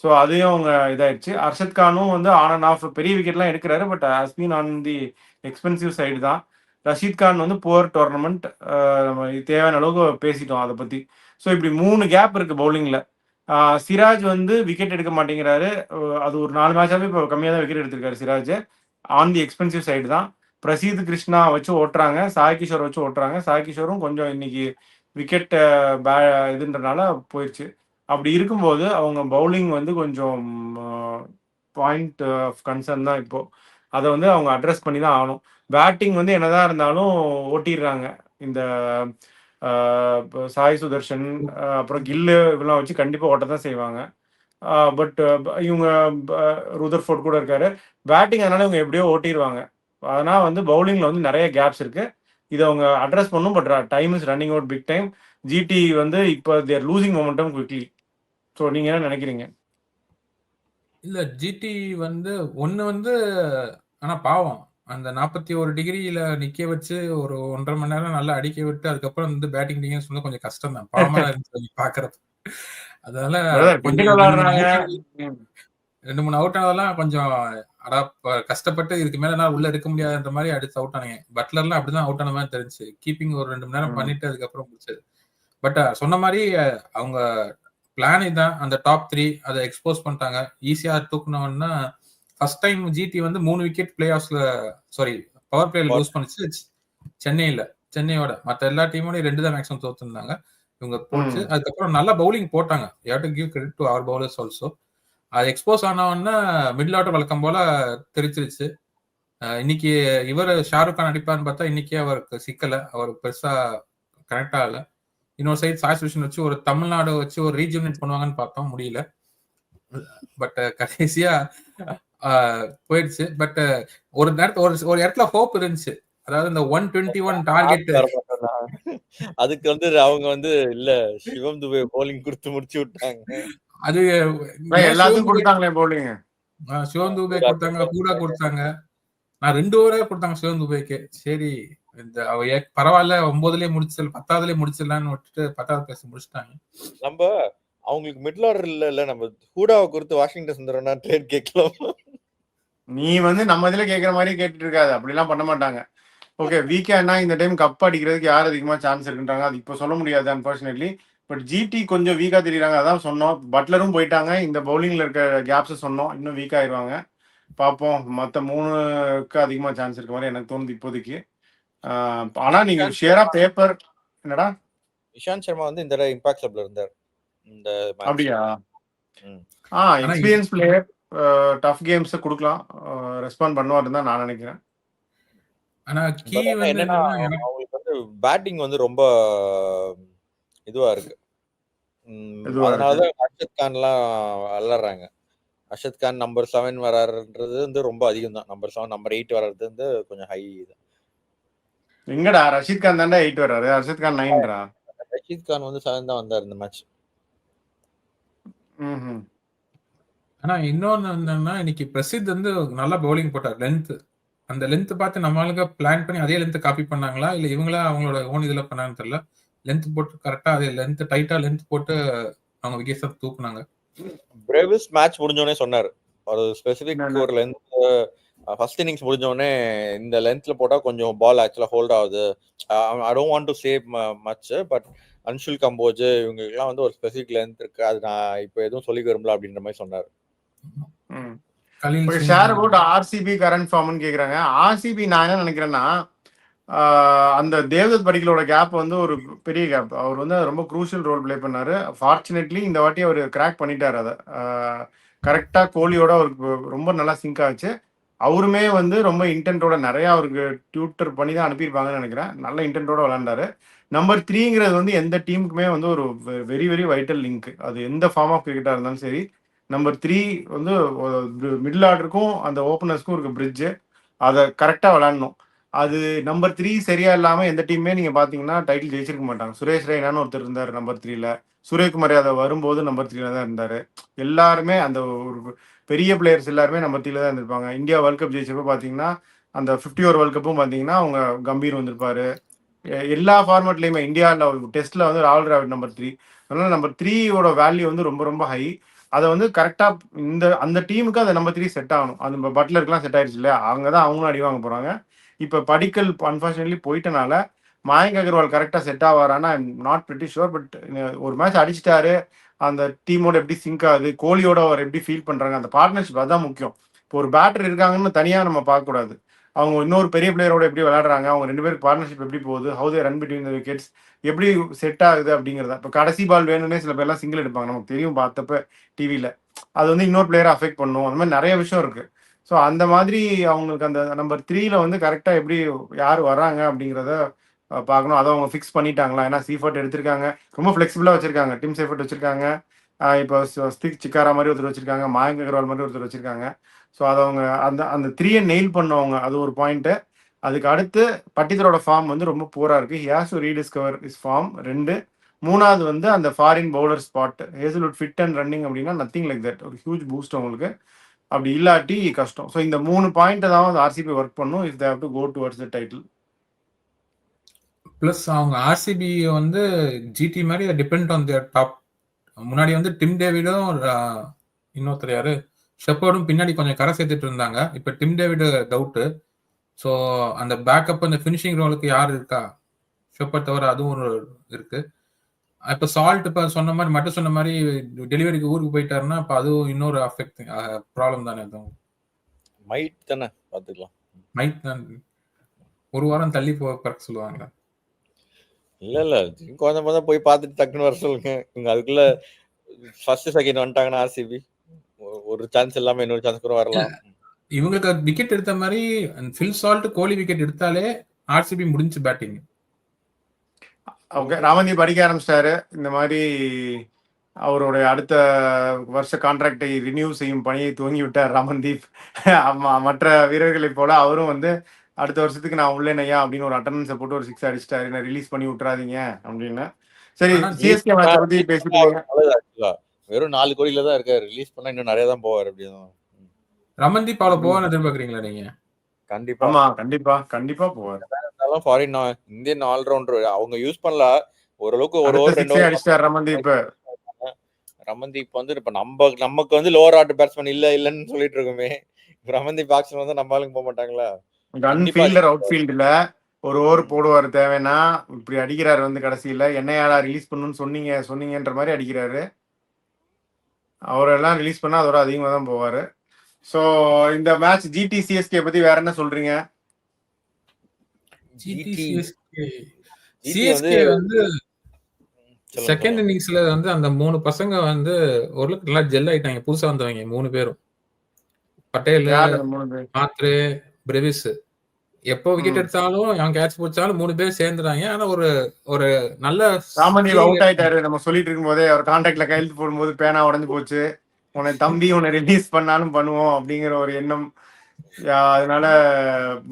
So அதையும் அவங்க இதாயிடுச்சு. அர்ஷத் கானும் வந்து ஆன் அண்ட் ஆஃப் பெரிய விக்கெட்லாம் எடுக்கிறாரு, but has been on the expensive side தான். ரஷீத் கான் வந்து புவர் டோர்னமெண்ட், நம்ம தேவையான அளவுக்கு பேசிட்டோம் அதை பத்தி. ஸோ இப்படி 3 கேப் இருக்கு பவுலிங்ல. சிராஜ் வந்து விக்கெட் எடுக்க மாட்டேங்கிறாரு. அது ஒரு 4 மேட்சாவே இப்போ கம்மியாக தான் விக்கெட் எடுத்திருக்காரு Siraj. On the expensive side தான். பிரசீத் கிருஷ்ணா வச்சு ஓட்டுறாங்க, சாய் கிஷோர் வச்சு ஓட்டுறாங்க. சாய் கிஷோரும் கொஞ்சம் இன்னைக்கு விக்கெட் இதுன்றனால போயிடுச்சு. அப்படி இருக்கும்போது அவங்க பவுலிங் வந்து கொஞ்சம் பாயிண்ட் ஆஃப் கன்சர்ன் தான் இப்போ. அதை வந்து அவங்க அட்ரஸ் பண்ணி தான் ஆகணும். பேட்டிங் வந்து என்னதான் இருந்தாலும் ஓட்டிடுறாங்க. இந்த சாய் சுதர்ஷன், அப்புறம் கில்லு இதெல்லாம் வச்சு கண்டிப்பா ஓட்ட தான் செய்வாங்க. பட் இவங்க ருதர்ஃபோர்ட் கூட இருக்காரு. பேட்டிங் அதனால இவங்க எப்படியோ ஓட்டிடுவாங்க. அதனால வந்து பவுலிங்ல வந்து நிறைய கேப்ஸ் இருக்கு. இதை அவங்க அட்ரஸ் பண்ணும். But time is running out big time. GT வந்து இப்போ they're losing momentum quickly. So நீங்க என்ன நினைக்கிறீங்க? இல்ல ஜிடி வந்து ஒன்னு வந்து ஆனா பாவம் அந்த 41 டிகிரியில நிக்க வச்சு ஒரு 1.5 மணி நேரம் நல்லா அடிக்க விட்டு அதுக்கப்புறம் வந்து பேட்டிங் டீங்க சொன்னா கொஞ்சம் கஷ்டம் தான். பாவமா இருந்துச்சு பாக்குறப்ப. அதனால 2-3 அவுட் ஆனதெல்லாம் கொஞ்சம் கஷ்டப்பட்டு இதுக்கு மேல நான் உள்ள இருக்க முடியாதுன்ற மாதிரி அடிச்சு அவுட் ஆனீங்க. பட்லர்லாம் அப்படிதான் அவுட் ஆன மாதிரி தெரிஞ்சு. கீப்பிங் ஒரு 2 மணி நேரம் பண்ணிட்டு அதுக்கப்புறம் முடிச்சது. பட் சொன்ன மாதிரி அவங்க பிளான் இதான். அந்த டாப் 3 அதை எக்ஸ்போஸ் பண்ணிட்டாங்க. ஈஸியா தூக்குனவன்னா ஃபர்ஸ்ட் டைம் ஜிடி வந்து 3 விக்கெட் பிளே ஆஃப்ஸ்ல பவர் பிளேல லூஸ் பண்ணுச்சு சென்னையோட மற்ற எல்லா டீமோடய 2 தான் மேக்ஸிமம் தோத்துருந்தாங்க. இவங்க போச்சு. அதுக்கப்புறம் நல்ல பவுலிங் போட்டாங்க. You have to give credit to our bowlers also. அது எக்ஸ்போஸ் ஆனவொன்னே மிடில் ஆர்டர் வழக்கம் போல தெரிச்சிருச்சு. இன்னைக்கு இவர் ஷாருக் கான் அடிப்பான்னு பார்த்தா இன்னைக்கே அவருக்கு சிக்கல. அவர் பெருசா கனெக்ட் ஆகல. இன்னொரு சைடு சாய் சுதர்ஷன் வச்சு ஒரு தமிழ்நாடு வச்சு ஒரு ரீஜூனேட் பண்ணுவாங்கன்னு பார்த்தோம், முடியல. பட் கடைசியா போயிடுச்சு. பட் ஒரு நேரத்துல ஒரு இடத்துல ஹோப் இருந்துச்சு. அதாவது இந்த 121 டார்கெட் அதுக்கு வந்து அவங்க வந்து இல்ல சிவம் துபே போலிங் கொடுத்து முடிச்சு விட்டாங்க. அது எல்லாத்துக்கும் கொடுத்தாங்களே போலிங். சிவம் துபே கொடுத்தாங்க, கூட கொடுத்தாங்க. நான் 2 ஓவரே கொடுத்தாங்க சிவம் துபேக்கு. சரி இந்த பரவாயில்ல 9லயே முடிச்சு 10வதுலயே முடிச்சிடலான்னு விட்டுட்டு 10வது பேச முடிச்சிட்டாங்க. நம்ம அவங்களுக்கு மிடில் ஆர்டர் இல்ல நம்ம ஹூடாவை கொடுத்து வாஷிங்டன் சுந்தரனா ட்ரேட் கேட்கலாம். நீ வந்து நம்ம இதுல கேட்கற மாதிரி கேட்டுட்டு இருக்காது, அப்படிலாம் பண்ண மாட்டாங்க. ஓகே, வீக்கெண்ட்னா இந்த டைம் கப் அடிக்கிறதுக்கு யார் அதிகமா சான்ஸ் இருக்குன்றாங்க, அது இப்போ சொல்ல முடியாது அன்பார்ச்சுனேட்லி. பட் ஜிடி கொஞ்சம் வீக்கா தெரியுறாங்க, அதான் சொன்னோம். பட்லரும் போயிட்டாங்க, இந்த பவுலிங்ல இருக்க கேப்ஸ் சொன்னோம், இன்னும் வீக் ஆயிருவாங்க. பார்ப்போம், மற்ற 3க்கு அதிகமா சான்ஸ் இருக்க மாதிரி எனக்கு தோணுது இப்போதைக்கு. ஆனா நீங்க ஷேரா பேப்பர் என்னடா இஷாந்த் சர்மா வந்து இந்த இம்பாக்ட் கிளப்ல இருந்தார் இந்த மேட்ச். அப்படியா? எக்ஸ்பீரியன்ஸ் பிளேயர், டஃப் கேம்ஸ் கொடுக்கலாம், ரெஸ்பாண்ட் பண்ணுவாருன்னு தான் நான் நினைக்கிறேன். ஆனா கீ வந்து என்னன்னா அவங்களுக்கு வந்து பேட்டிங் வந்து ரொம்ப இதுவா இருக்கு. அதனாலதான் அர்ஷத் கான்லாம் அலறாங்க. அர்ஷத் கான் நம்பர் 7 வர்றாருன்றது வந்து ரொம்ப அதிகம் தான். நம்பர் 7 நம்பர் 8 வர்றது வந்து கொஞ்சம் ஹை தான். எங்கடா ரஷீத் கான் தான்டா 8 வர்றாரு, அர்ஷத் கான் 9ரா. ரஷீத் கான் வந்து 7 தான் வந்தார் இந்த மேட்ச். ஆனா இன்னொன்னு என்னன்னா, இன்னைக்கு பிரசித் வந்து நல்ல பவுலிங் போட்டார். லென்த், அந்த லென்த் பார்த்து நம்மளுக்கு பிளான் பண்ணி அதே லென்த் காப்பி பண்ணாங்களா இல்ல இவங்களா அவங்களோட ஓன் இதுல பண்ணாங்கன்னு தெரியல. லென்த் போட்டு கரெக்டா அதே லென்த் டைட்டா லென்த் போட்டு அவங்க விக்கெட்ஸ் தூக்குனாங்க. பிரேவிஸ் மேட்ச் முடிஞ்சோடனே சொன்னார், ஒரு ஸ்பெசிபிக் ஒரு லென்த் ஃபர்ஸ்ட் இன்னிங்ஸ் முடிஞ்சோடனே இந்த லென்த்ல போட்டா கொஞ்சம் பால் ஆக்சுவலா ஹோல்ட் ஆகுது. I don't want to save much, but Anshul Kamboj இவங்களுக்குலாம் வந்து ஒரு ஸ்பெசிபிக் லென்த் இருக்கு, அது நான் இப்போ எதுவும் சொல்லி விரும்பல அப்படின்ற மாதிரி சொன்னார். ஷேர் போட்டு ஆர்சிபி கரண்ட் ஃபார்ம்னு கேக்குறாங்க. ஆர்சிபி நான் என்ன நினைக்கிறேன்னா, அந்த தேவதத் படிக்கலோட கேப் வந்து ஒரு பெரிய கேப். அவர் வந்து ரொம்ப குரூஷியல் ரோல் பிளே பண்ணாரு. ஃபார்ச்சுனேட்லி இந்த வாட்டி அவர் கிராக் பண்ணிட்டாரு. அதை கரெக்டா கோலியோட அவருக்கு ரொம்ப நல்லா சிங்க் ஆச்சு. அவருமே வந்து ரொம்ப இன்டென்ட்டோட நிறைய அவருக்கு டியூட்டர் பண்ணி தான் அனுப்பியிருப்பாங்கன்னு நினைக்கிறேன். நல்ல இன்டென்ட்டோட விளையாண்டாரு. நம்பர் 3ங்கிறது வந்து எந்த டீமுக்குமே வந்து ஒரு வெரி வெரி வைட்டல் லிங்க். அது எந்த ஃபார்ம் ஆஃப் கிரிக்கெட்டா இருந்தாலும் சரி, நம்பர் 3 வந்து மிடில் ஆர்டருக்கும் அந்த ஓப்பனர்ஸ்க்கும் இருக்க பிரிட்ஜு, அதை கரெக்டாக விளையாடணும். அது நம்பர் 3 சரியா இல்லாமல் எந்த டீமுமே நீங்கள் பார்த்தீங்கன்னா டைட்டில் ஜெயிச்சிருக்க மாட்டாங்க. சுரேஷ் ரெய்னான்னு ஒருத்தர் இருந்தார் நம்பர் 3ல, சூரியகுமார் யாதவ் வரும்போது நம்பர் 3ல தான் இருந்தார். எல்லாருமே அந்த ஒரு பெரிய பிளேயர்ஸ் எல்லாருமே நம்பர் 3ல தான் இருந்திருப்பாங்க. இந்தியா வேர்ல்ட் கப் ஜெயிச்சப்போ பார்த்தீங்கன்னா அந்த 50 ஓவர் வேர்ல்ட் கப்பும் பார்த்தீங்கன்னா அவங்க கம்பீர் வந்திருப்பாரு. எல்லா ஃபார்மேட்லையுமே இந்தியாவில் டெஸ்ட்ல வந்து ராகுல் டிராவிட் நம்பர் 3. அதனால நம்பர் 3யோட வேல்யூ வந்து ரொம்ப ரொம்ப ஹை. அதை வந்து கரெக்டாக அந்த டீமுக்கு அந்த நம்பர் 3 செட் ஆகணும். அந்த பட்லருக்குலாம் செட் ஆயிடுச்சு இல்லையா, அவங்க தான் அவங்களும் அடி வாங்க போகிறாங்க. இப்போ படிக்கல் அன்ஃபார்ச்சுனேட்லி போயிட்டனால மயங்க் அகர்வால் கரெக்டாக செட் ஆவாரானா I'm not pretty sure. But ஒரு மேட்ச் அடிச்சிட்டாரு, அந்த டீமோட எப்படி சிங்க் ஆகுது, கோலியோட அவர் எப்படி ஃபீல் பண்ணுறாங்க, அந்த பார்ட்னர்ஷிப் அதான் முக்கியம். இப்போ ஒரு பேட்டர் இருக்காங்கன்னு தனியாக நம்ம பார்க்கக்கூடாது, அவங்க இன்னொரு பெரிய பிளேயரோட எப்படி விளையாடுறாங்க, அவங்க 2 பேருக்கு பார்ட்னர்ஷிப் எப்படி போகுது, how they run between the wickets எப்படி செட் ஆகுது அப்படிங்கிறத. இப்போ கடைசி பால் வேணும்னே சில பேர்லாம் சிங்கிள் எடுப்பாங்க, நமக்கு தெரியும் பார்த்தப்ப டிவியில். அது வந்து இன்னொரு பிளேயரை அஃபெக்ட் பண்ணும், அந்த மாதிரி நிறைய விஷயம் இருக்குது. ஸோ அந்த மாதிரி அவங்களுக்கு அந்த நம்பர் 3ல வந்து கரெக்டாக எப்படி யார் வராங்க அப்படிங்கிறத பார்க்கணும். அதை அவங்க ஃபிக்ஸ் பண்ணிட்டாங்களா, ஏன்னா சீஃபர்ட் எடுத்திருக்காங்க, ரொம்ப ஃப்ளெக்சிபிளாக வச்சிருக்காங்க, டீம் சேஃபர்ட் வச்சிருக்காங்க, இப்போ ஸ்திக் சிக்காரா மாதிரி ஒருத்தர் வச்சிருக்காங்க, மயங்க் அகர்வால் மாதிரி ஒருத்தர் வச்சிருக்காங்க. ஸோ அதை அவங்க அந்த 3யை நெயில் பண்ணுவாங்க, அது ஒரு பாயிண்ட்டு. அதுக்கு அடுத்து பட்டிதரோட ஃபார்ம் வந்து ரொம்ப பூரா இருக்கு. He has to rediscover is form. 2 3வது வந்து அந்த foreign bowler spot. Hazlewood fit and running அப்படின்னா நத்திங் லைக் தட், ஒரு ஹியூஜ் பூஸ்ட் அவங்களுக்கு. அப்படி இல்லாட்டி கஷ்டம். ஸோ இந்த 3 பாயிண்ட் தான் ஆர்சிபி ஒர்க் பண்ணும் if they have to go towards the title. Plus அவங்க ஆர்சிபி வந்து ஜிடி மாதிரி டிபெண்ட் ஆன் தியர் டாப். முன்னாடி வந்து டிம் டேவிடும் இன்னொருத்தர் யாரு ஷெப்பர்டும் பின்னாடி கொஞ்சம் கரை சேர்த்துட்டு இருந்தாங்க. இப்போ டிம் டேவிட் டவுட்டு. ஸோ அந்த பேக்கப் அந்த ஃபினிஷிங் ரோலுக்கு யார் இருக்கா, ஷெப்பர்ட் தவிர அதுவும் ஒரு இருக்கு. இப்போ சால்ட் இப்போ சொன்ன மாதிரி மட்டும் சொன்ன மாதிரி டெலிவரிக்கு ஊருக்கு போயிட்டாருன்னா இப்போ அதுவும் இன்னொரு அஃபெக்ட் ப்ராப்ளம் தானே. அதுவும் மைட் தானே பார்த்துக்கலாம். மைட் தான். ஒரு வாரம் தள்ளி பார்க்க சொல்லுவாங்க. இல்ல கொஞ்சம் போய் பார்த்துட்டு டக்குன்னு வர சொல்லுங்க. இவங்க அதுக்குள்ள ஃபர்ஸ்ட் செகண்ட் வந்துட்டாங்கன்னா ஆர்சிபி ஒரு சான்ஸ் இல்லாம இன்னொரு சான்ஸ் கூட வரலாம். இவங்களுக்கு விக்கெட் எடுத்த மாதிரி ஃபில் சால்ட் கோலி விக்கெட் எடுத்தாலே ஆர்சிபி முடிஞ்சு பேட்டிங். ஓகே, ராமன்தீப் அடிக்க ஆரம்பிச்சிட்டாரு. இந்த மாதிரி அவருடைய அடுத்த வருஷ கான்ட்ராக்டை ரினியூ செய்யும் பணியை துவங்கி விட்டார் ராமன்தீப். மற்ற வீரர்களைப் போல அவரும் வந்து அடுத்த வருஷத்துக்கு நான் உள்ளேனையா அப்படின்னு ஒரு அட்டண்டன்ஸை போட்டு ஒரு 6 அடிச்சிட்டாரு. என்ன ரிலீஸ் பண்ணி விட்டுறாதீங்க அப்படின்னு. சரி, சிஎஸ்கே மேட்சை பத்தி பேசிட்டு வெறும் 4 கோடியில தான் இருக்காரு. ரிலீஸ் பண்ணா இன்னும் நிறைய தான் போவார். அப்படின்னு ரமன்தீப் அவ்வளவு போவான்னு எதிர்பார்க்கறீங்களா நீங்க? கண்டிப்பா. ஆமா, கண்டிப்பா போவார். ஃபாரின் இந்தியன் ஆல்ரவுண்டர் அவங்க யூஸ் பண்ணல. ஓரளவுக்கு ஒரு ஓவர் 2 ஓவர் அடிச்சார் ரமன்தீப். ரமன்தீப் வந்து இப்ப நமக்கு வந்து லோவர் ஆர்டர் பேட்ஸ்மேன் இல்லன்னு சொல்லிட்டு இருக்கோமே. ரமன்தீப் ஆக்ஷன் வந்து நம்ம ஆளுங்க போக மாட்டாங்களா? கன் ஃபீல்டர் அவுட் ஃபீல்டுல ஒரு ஓவர் போடுவார் தேவைன்னா. இப்படி அடிக்கிறாரு வந்து கடைசியில என்னையாடா ரிலீஸ் பண்ணணும்னு சொன்னீங்கன்ற மாதிரி அடிக்கிறாரு. அவரெல்லாம் ரிலீஸ் பண்ணா அதோட அதிகமாக தான் போவாரு. ஸோ இந்த மேட்ச் ஜிடி சிஎஸ்கே பத்தி வேற என்ன சொல்றீங்க? சிஎஸ்கே வந்து செகண்ட் இன்னிங்ஸ்ல வந்து அந்த 3 பசங்க வந்து ஓரளவுக்கு நல்லா ஜெல் ஆயிட்டாங்க. புதுசா வந்தவங்க 3 பேரும், பட்டேல், மாத்ரே, பிரவிஸ். எப்போ விக்கெட் எடுத்தாலும் அவன் கேட்ச் பிடிச்சாலும் 3 பேர் சேர்ந்துறாங்க. ஆனா ஒரு நல்ல ராமன்தீப் அவுட் ஆயிட்டாரு. நம்ம சொல்லிட்டு இருக்கும் போதே அவர் கான்ட்ராக்ட்ல கையெழுத்து போடும்போது பேனா உடஞ்சு போச்சு. உன்னை ரிலீஸ் பண்ணாலும் பண்ணுவோம் அப்படிங்கிற ஒரு எண்ணம். அதனால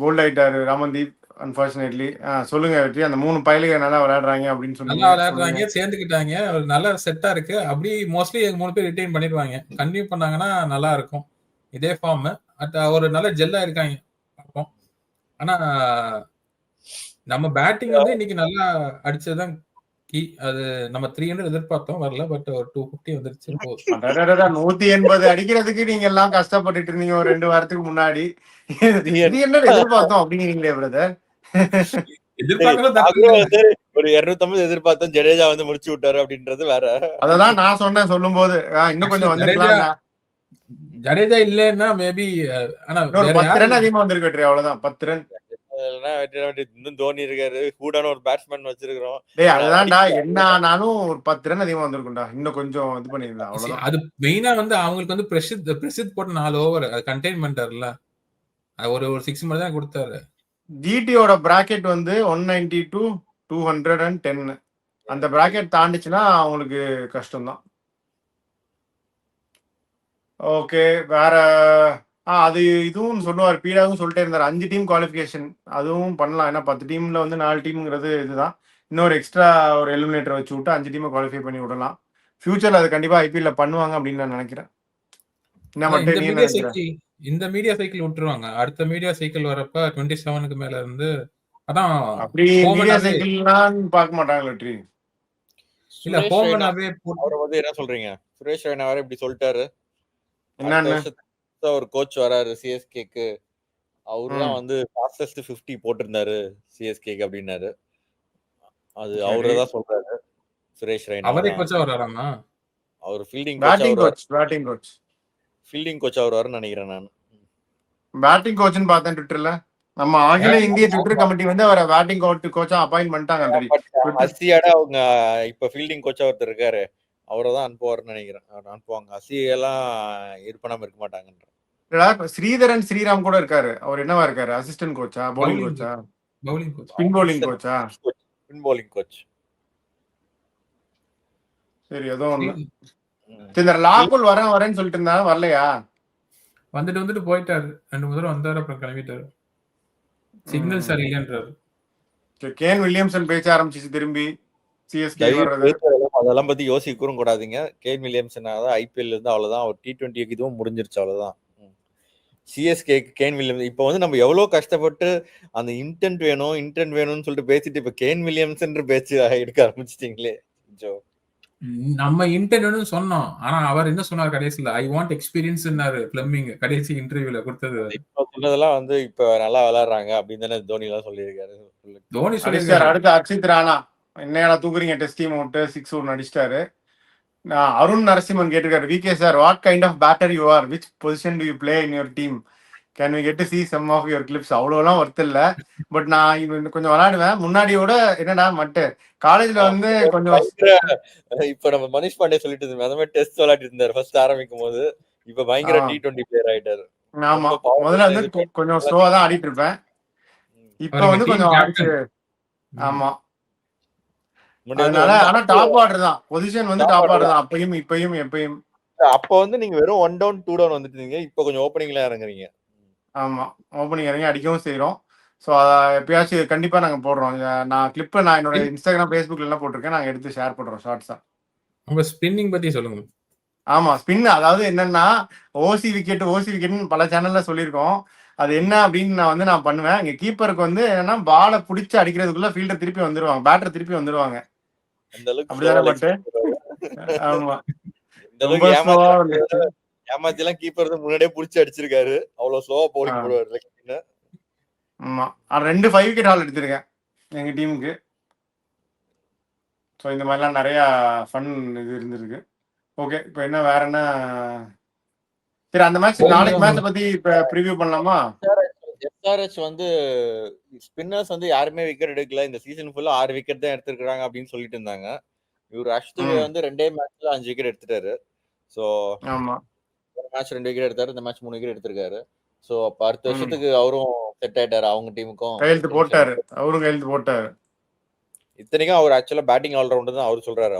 போல்ட் ஆயிட்டாரு ராமன்தீப் அன்பார்ச்சுனேட்லி. சொல்லுங்க வெற்றி. அந்த 3 பயலுக நல்லா விளையாடுறாங்க அப்படின்னு சொன்னீங்க. நல்லா விளையாடுறாங்க, சேர்ந்துக்கிட்டாங்க, ஒரு நல்ல செட்டா இருக்கு. அப்படி மோஸ்ட்லி 3 பேர் ரிட்டைன் பண்ணிடுவாங்க. கண்டினியூ பண்ணாங்கன்னா நல்லா இருக்கும் இதே ஃபார்ம். ஒரு நல்ல ஜெல்லா இருக்காங்க. ஆனா நம்ம பேட்டிங் வந்து இன்னைக்கு நல்லா அடிச்சதுதான் கீ. அது நம்ம 300 எதிர்பார்த்தோம், வரல. பட் ஒரு 250 வந்துருச்சு. 180 அடிக்கிறதுக்கு நீங்க எல்லாம் கஷ்டப்பட்டுட்டு இருந்தீங்க ஒரு 2 வாரத்துக்கு முன்னாடி. எதிர்பார்த்தோம் அப்படிங்கிறீங்களே பிரதர். ஒரு 250 எதிர்பார்த்தோம். ஜடேஜா வந்து முடிச்சு விட்டாரு அப்படின்றது வேற. அததான் நான் சொன்னேன் சொல்லும் போது இன்னும் கொஞ்சம் வந்திருக்கலாம். ஜடேஜா இல்லன்னா மேபி ஆனா 10 ரன் அதிகமா வந்திருக்கு வெற்றி. அவ்வளவுதான் 10 ரன். இன்னும் தோனி இருக்காரு, கூடான ஒரு பேட்ஸ்மேன் வச்சிருக்கிறோம். அதுதான்டா என்னானாலும் ஒரு 10 ரன் அதிகமா வந்திருக்கும்டா. இன்னும் கொஞ்சம் இது பண்ணிருந்தா அவ்வளவுதான். அது மெயினா வந்து அவங்களுக்கு வந்து பிரசித் போட்ட 4 ஓவர் கண்டெய்ன்மெண்ட் இல்ல, ஒரு 6 மட்டும் தான் கொடுத்தாரு. ஜிடியோட பிராக்கெட் வந்து 190 to 210. அந்த பிராக்கெட் தாண்டிச்சுன்னா அவங்களுக்கு கஷ்டம்தான். ஓகே, வேற அது இதுவும் சொல்லுவார். பீடாவும் சொல்லிட்டே இருந்தார் 5 டீம் குவாலிஃபிகேஷன். அதுவும் பண்ணலாம். ஏன்னா 10 டீம்ல வந்து 4 டீம்ங்கிறது இதுதான். இன்னொரு எக்ஸ்ட்ரா ஒரு எலிமினேட்டர் வச்சு விட்டு 5 டீமை குவாலிஃபை பண்ணி விடலாம். ஃபியூச்சர்ல அது கண்டிப்பா ஐபிஎல்ல பண்ணுவாங்க அப்படின்னு நான் நினைக்கிறேன். இந்த மீடியா சைக்கிள் விட்டுருவாங்க. அடுத்த மீடியா சைக்கிள் வரப்ப 27க்கு மேல இருந்து அதான் அப்படி மீடியா சைக்கிள்லாம் பார்க்க மாட்டாங்களா வெற்றி? இல்ல ஹோமனாவே அவரை வந்து என்ன சொல்றீங்க? சுரேஷ் ரெய்னா வேற இப்படி சொல்லிட்டாரு. என்னன்னு ஒரு கோச் வராரு சிஎஸ்கேக்கு. அவருதான் வந்து ஃபாஸ்டஸ்ட் 50 போட்டிருந்தாரு சிஎஸ்கேக்கு அப்படின்னாரு. அது அவருதான் சொல்றாரு. சுரேஷ் ரெய்னா அவரே கோச்சா வராராமா? அவர் ஃபீல்டிங் கோச் ஃபீல்டிங் கோச் அவர் வரன்னு நினைக்கிறேன் நான். பேட்டிங் கோச்னு பார்த்தேன் ட்விட்டர்ல. நம்ம அகில இந்திய ட்விட்டர் கமிட்டி வந்து அவரை பேட்டிங் கோச்சா அப்பாயின்ட் பண்ணிட்டாங்க ஆல்ரெடி. அசியாட அவங்க இப்ப ஃபீல்டிங் கோச்சா ஒருத்தர் இருக்காரு, அவரை தான் அனுப்புவாருன்னு நினைக்கிறேன். அனுப்புவாங்க. அசியெல்லாம் இருப்பனாம இருக்க மாட்டாங்கன்ற. ஸ்ரீதரன் ஸ்ரீராம் கூட இருக்காரு. அவர் என்னவா இருக்காரு? அசிஸ்டன்ட் கோச்சா, பவுலிங் கோச்சா, ஸ்பின் பவுலிங் கோச்சா? Spin bowling coach. சரி, ஏதோ ஒண்ணு. இந்த லாகுல் வரேன்னு சொல்லிட்டு இருந்தா, வரலையா? வந்துட்டு போயிட்டாரு. 2 தடவை வந்தாரு, அப்புறம் கிளம்பிட்டாரு. சிக்னல் சரியில்லைன்றாரு. கேன் வில்லியம்சன் பேச ஆரம்பிச்சு திரும்பி சிஎஸ்கே வர்றது. அதெல்லாம் பத்தி யோசிக்கவும் கூடாதுங்க. கேன் வில்லியம்சன் ஐபிஎல் இருந்து அவ்வளவுதான். ஒரு T20 இதுவும் முடிஞ்சிருச்சு, அவ்வளவுதான். சிஎஸ்கே கேன் வில்லியம்ஸ் இப்ப வந்து நம்ம எவ்வளவு கஷ்டப்பட்டு அந்த இன்டென்ட் வேணும்னு சொல்லிட்டு பேசிட்டு இப்ப கேன் வில்லியம்சன் பேச்சு எடுக்க ஆரம்பிச்சிட்டீங்களே. நம்ம இன்டர்வியூன்னு சொன்னோம். ஆனா அவர் என்ன சொன்னார் கடைசியில? ஐ வாண்ட் எக்ஸ்பீரியன்ஸ்னாரு ஃபிளமிங் கடைசி இன்டர்வியூல கொடுத்தது. இப்ப சொன்னதெல்லாம் வந்து இப்ப நல்லா விளையாடுறாங்க அப்படின்னு தானே தோனி எல்லாம் சொல்லியிருக்காரு. தோனி சொல்லிருக்காரு. அடுத்து அக்ஷித் ராணா என்னையால தூக்குறீங்க டெஸ்ட் டீம் விட்டு 6 ஒன்று அடிச்சிட்டாரு. அருண் நரசிம்மன் கேட்டிருக்காரு, VK sir what kind of batter you are, which position do you play in your team, can we get to see some of your clips? அவ்வளோலாம் ஒர்த் இல்ல. பட் நான் இது கொஞ்சம் விளையாடுவேன். முன்னாடியோட என்னடா மட்டு காலேஜ்ல வந்து கொஞ்சம் இப்ப நம்ம மனிஷ் பாண்டே சொல்லிட்டு இருந்தோம் அந்த மாதிரி டெஸ்ட் விளையாடிட்டு இருந்தாரு ஃபர்ஸ்ட் ஆரம்பிக்கும் போது. இப்ப பயங்கர T20 பிளேயர் ஆயிட்டாரு. ஆமா ரொம்ப powerful முதல்ல வந்து இது கொஞ்சம் ஸ்லோவா தான் ஆடிட்டு இருப்பேன். இப்ப அவருங்க வந்து டீம் கொஞ்சம் ஆடிச்சு. கேப்டன். ஆமா முன்னாடி வந்து அதனால one ஆனா down டாப் ஆர்டர் தான். பொசிஷன் வந்து top டாப் order ஆர்டர் தான். அப்பயும் இப்பயும் எப்பயும். அப்ப வந்து நீங்க வெறும் 1 down 2 down வந்துட்டு இருந்தீங்க. இப்ப கொஞ்சம் ஓப்பனிங்ல இறங்குறீங்க. ஆமா ஓப்பனிங் இறங்கி அடிக்கவும் செய்றோம். ஸோ எப்பயாச்சும் கண்டிப்பா நாங்க போடுறோம். நான் கிளிப்பை நான் என்னோட இன்ஸ்டாகிராம் ஃபேஸ்புக்ல எல்லாம் போட்டிருக்கேன். நாங்க எடுத்து ஷேர் பண்றோம் ஷார்ட்ஸா. உங்க ஸ்பின்னிங் பத்தி சொல்லுங்க. ஆமா ஸ்பின் அதாவது என்னன்னா ஓசி விக்கெட்னு பல சேனல்ல சொல்லியிருக்கோம். அது என்ன அப்படின்னு நான் பண்ணுவேன். இங்க கீப்பருக்கு வந்து என்னன்னா பாலை பிடிச்சி அடிக்கிறதுக்குள்ள ஃபீல்டர் திருப்பி வந்துருவாங்க, பேட்டர் திருப்பி வந்துருவாங்க. அந்த அளவுக்கு அப்படிதானே slow-ஆ பட்டு? ஆமா இந்த ரொம்ப அளவுக்கு ஸ்லோவா இருந்துச்சு. ஏமாத்தி எல்லாம் கீப்பர் முன்னாடியே புடிச்சு அடிச்சிருக்காரு. அவ்வளவு ஸ்லோவா போலிங் போடுவாரு. ஆமா 2 5 விக்கெட் ஹால் எடுத்திருக்கேன் எங்க டீமுக்கு. ஸோ இந்த மாதிரிலாம் நிறைய ஃபன் இது இருந்திருக்கு. ஓகே இப்போ என்ன வேற என்ன? சரி அந்த மேட்ச் நாளைக்கு மேட்சை பத்தி இப்ப ப்ரிவியூ பண்ணலாமா? SRH வந்து ஸ்பின்னர்ஸ் வந்து யாருமே விக்கெட் எடுக்கல. இந்த சீசன் ஃபுல்லா 6 விக்கெட் தான் எடுத்திருக்காங்க அப்படின்னு சொல்லிட்டு இருந்தாங்க. இவர் அஷ்துவே வந்து 2 மேட்ச்ல 5 விக்கெட் எடுத்துட்டாரு. சோ ஆமா ஒரு மேட்ச் 2 விக்கெட் எடுத்தாரு, இந்த மேட்ச் 3 விக்கெட் எடுத்திருக்காரு. சோ அப்ப அடுத்த வருஷத்துக்கு அவரும் செட் ஆயிட்டாரு அவங்க டீமுக்கும். கையெழுத்து போட்டாரு. அவரும் கையெழுத்து போட்டாரு. இத்தனைக்கும் அவர் ஆக்சுவலா பேட்டிங் ஆல்ரவுண்டர் தான் அவர் சொல்றாரு.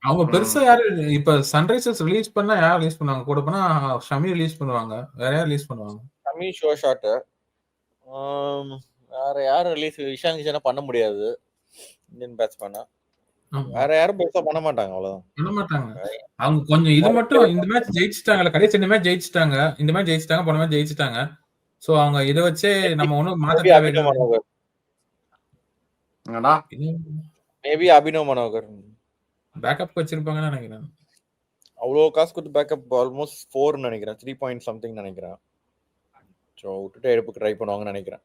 அவங்க பெருசா யாரு இப்ப சன்ரைசர்ஸ் ரிலீஸ் பண்ணா யார் ரிலீஸ் பண்ணுவாங்க? கூட போனா ஷமி ரிலீஸ் பண்ணுவாங்க. வேற யார் ரிலீஸ் பண்ணுவாங்க? ஷமி ஷோ ஷாட். வேற யாரும் ரிலீஸ் இஷான் கிஷனா பண்ண முடியாது இந்தியன் பேட்ஸ்மேனா. வேற யாரும் பெருசா பண்ண மாட்டாங்க. அவ்வளவுதான் பண்ண மாட்டாங்க. அவங்க கொஞ்சம் இது மட்டும் இந்த மேட்ச் ஜெயிச்சிட்டாங்கல, கடைசி 2 மேட்ச் ஜெயிச்சிட்டாங்க. இந்த மேட்ச் ஜெயிச்சிட்டாங்க, போன மேட்ச் ஜெயிச்சிட்டாங்க. சோ அவங்க இத வச்சே நம்ம ஒண்ணும் மாத்த தேவையில்லை. மேபி அபினவ் மனோகர் பேக்கப் வச்சிருப்பாங்கன்னு நினைக்கிறேன். அவ்வளவு காசு கொடுத்து பேக்கப் ஆல்மோஸ்ட் 4 நினைக்கிறேன், 3 பாயிண்ட் சம்திங் நினைக்கிறேன். சோ விட்டுட்டு எடுப்புக்கு ட்ரை பண்ணுவாங்கன்னு நினைக்கிறேன்.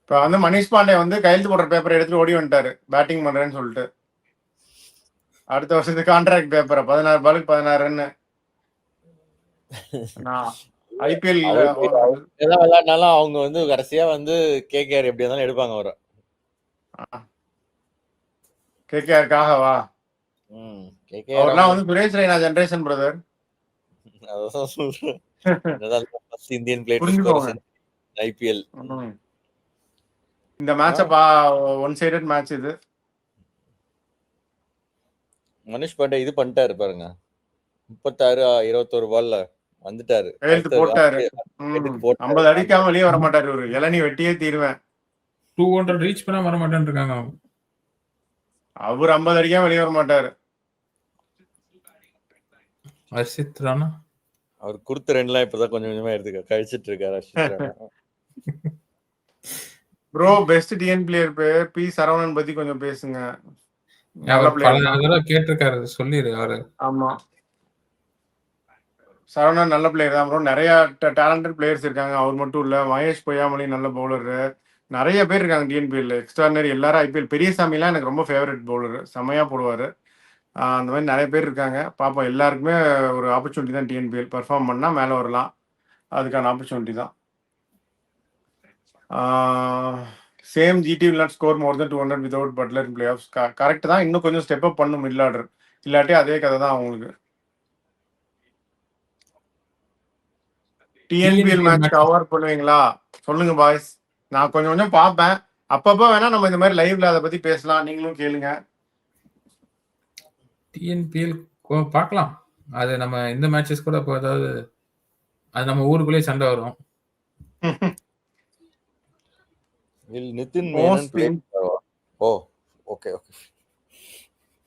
இப்போ வந்து மனிஷ் பாண்டே வந்து கையெழுத்து போடுற பேப்பரை எடுத்துட்டு ஓடி வந்துட்டாரு பேட்டிங் பண்றேன்னு சொல்லிட்டு. அடுத்த வருஷத்துக்கு கான்ட்ராக்ட் பேப்பரை 16 பாலுக்கு 16 ரன்னு. ஐபிஎல் எதாவது விளையாடினாலும் அவங்க வந்து கடைசியா வந்து கேகேஆர் எப்படி இருந்தாலும் எடுப்பாங்க அவரை. கேகேஆருக்காகவா? அவர்லாம் வந்து சுரேஷ் ரெய்னா ஜெனரேஷன் பிரதர். அதான் சொல்றேன். இந்தியன் புரிஞ்சுக்கோங்க. ஐபிஎல் இந்த மேட்ச ஒன் சைடட் மேட்ச் இது. மனிஷ் பாண்டே இது பண்ணிட்டாரு பாருங்க. 36 21 பால்ல வந்துட்டாரு. கையெழுத்து போட்டாரு. 50 அடிக்காம வெளியே வர மாட்டாரு. ஒரு இளநீ வெட்டியே தீருவேன். 200 ரீச் பண்ண வர மாட்டேன்னு இருக்காங்க. அவர் 50 அடிக்காம வெளியே வர மாட்டாரு. அர்ஷித் ராணா அவர் கொடுத்த ரெண்டுலாம் இப்பதான் கொஞ்சம் கொஞ்சமா எடுத்துக்க கழிச்சிட்டு இருக்காரு. Harshit Rana bro best TN player பேர் பி சரவணன் பத்தி கொஞ்சம் பேசுங்க. கேட்டிருக்காரு சொல்லிரு அவரு. ஆமா சரவணன் நல்ல பிளேயர் தான் ப்ரோ. நிறைய டேலண்டட் பிளேயர்ஸ் இருக்காங்க. அவர் மட்டும் இல்ல, மகேஷ் பொய்யாமொழி நல்ல பவுலர். நிறைய பேர் இருக்காங்க டிஎன்பிஎல் எக்ஸ்ட்ரானரி. எல்லாரும் ஐபிஎல் பெரியசாமிலாம் எனக்கு ரொம்ப ஃபேவரட் பவுலர், செம்மையா போடுவார். அந்த மாதிரி நிறைய பேர் இருக்காங்க. பார்ப்போம். எல்லாருக்குமே ஒரு ஆப்பர்ச்சுனிட்டி தான் டிஎன்பிஎல். பர்ஃபார்ம் பண்ணால் மேலே வரலாம், அதுக்கான ஆப்பர்ச்சுனிட்டி தான். Same GT will not score more than 200 without Butler in play offs. Correct தான். இன்னும் கொஞ்சம் ஸ்டெப் அப் பண்ணும் மிடில் ஆர்டர். இல்லாட்டி அதே கதை தான் அவங்களுக்கு. டிஎன்பிஎல் மேட்ச் கவர் பண்ணுவீங்களா சொல்லுங்க பாய்ஸ். நான் கொஞ்சம் கொஞ்சம் பார்ப்பேன். அப்பப்போ வேணா நம்ம இந்த மாதிரி லைவ்ல அதை பத்தி பேசலாம். நீங்களும் கேளுங்க. டிஎன்பிஎல் பார்க்கலாம். அது நம்ம இந்த மேட்சஸ் கூட இப்போ அதாவது அது நம்ம ஊருக்குள்ளேயே சண்டை வரும்.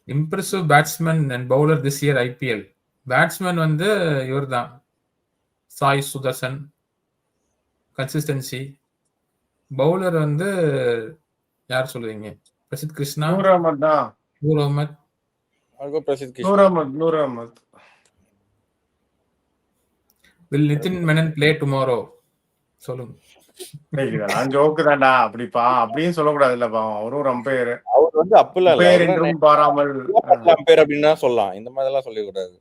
Impressive batsman and bowler this year IPL. Batsman வந்து இவர் தான் சாய் சுதர்சன், கன்சிஸ்டன்சி. பவுலர் வந்து யார் சொல்லுவீங்க? பிரசித் கிருஷ்ணா, நூர் அஹமத் தான். Noor Ahmad, Noor Ahmad. Will Nitin Menon play tomorrow? சொல்லுங்க. ஜோக்கு தான்டா. அப்படிப்பா அப்படின்னு சொல்லக்கூடாது இல்லப்பா. அவரும் ஒரு அம்பையர். அவர் வந்து அப்பலாம் அம்பையர் என்றும் பாராமல் அம்பையர் அப்படின்னா சொல்லலாம். இந்த மாதிரி எல்லாம் சொல்லக்கூடாது.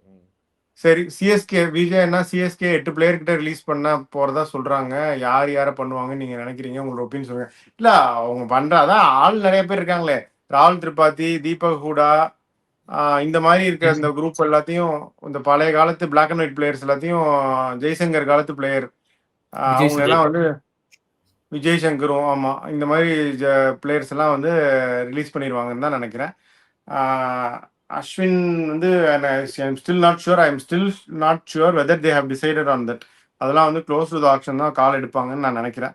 சரி சிஎஸ்கே விஜய் என்ன சிஎஸ்கே 8 பிளேயர் கிட்ட ரிலீஸ் பண்ண போறதா சொல்றாங்க. யார் யாரை பண்ணுவாங்கன்னு நீங்க நினைக்கிறீங்க? உங்களோட ஒப்பீனியன் சொல்லுங்க. இல்ல அவங்க அதான் ஆள் நிறைய பேர் இருக்காங்களே, ராகுல் திரிபாதி, தீபக் ஹூடா, இந்த மாதிரி இருக்கிற இந்த குரூப் எல்லாத்தையும், இந்த பழைய காலத்து பிளாக் அண்ட் ஒயிட் பிளேயர்ஸ் எல்லாத்தையும், ஜெய்சங்கர் காலத்து பிளேயர் அவங்க எல்லாம் வந்து விஜய் சங்கரும், ஆமா இந்த மாதிரி பிளேயர்ஸ் எல்லாம் வந்து ரிலீஸ் பண்ணிடுவாங்கன்னு தான் நினைக்கிறேன். அஸ்வின் வந்து still not sure, I am still not sure whether they have decided on that. அதெல்லாம் வந்து க்ளோஸ் டு தி ஆக்ஷன் தான் கால் எடுப்பாங்கன்னு நான் நினைக்கிறேன்.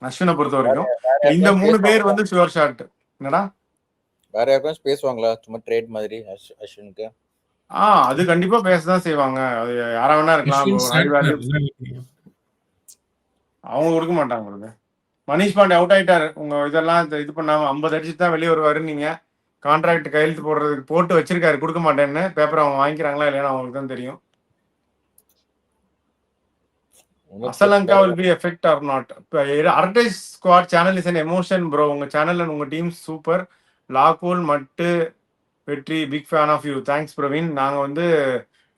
அஸ்வினை பொறுத்த வரைக்கும் இந்த 3 பேர் வந்து ஷுவர் ஷாட். என்னடா வேற யாருக்கும் பேசுவாங்களா சும்மா ட்ரேட் மாதிரி அஸ்வினுக்கு? அது கண்டிப்பா பேசதான் செய்வாங்க. அது யாரா வேணா இருக்கலாம். அவங்க கொடுக்க மாட்டாங்க. மனிஷ் பாண்டே அவுட் ஆயிட்டாரு. உங்க இதெல்லாம் இது பண்ணாம 50 அடிச்சுட்டு தான் வெளியே வருவாரு. நீங்க கான்ட்ராக்ட் கையெழுத்து போடுறதுக்கு போட்டு வச்சிருக்காரு, கொடுக்க மாட்டேன்னு. பேப்பர் அவங்க வாங்கிக்கிறாங்களா இல்லையா அவங்களுக்கு தான் தெரியும். Asalanka will be effect or not. Arattai squad channel is an emotion bro. உங்க சேனல் உங்க டீம் சூப்பர். லாகூல் மட்டு வெற்றி big fan of you. Thanks Praveen. நாங்க வந்து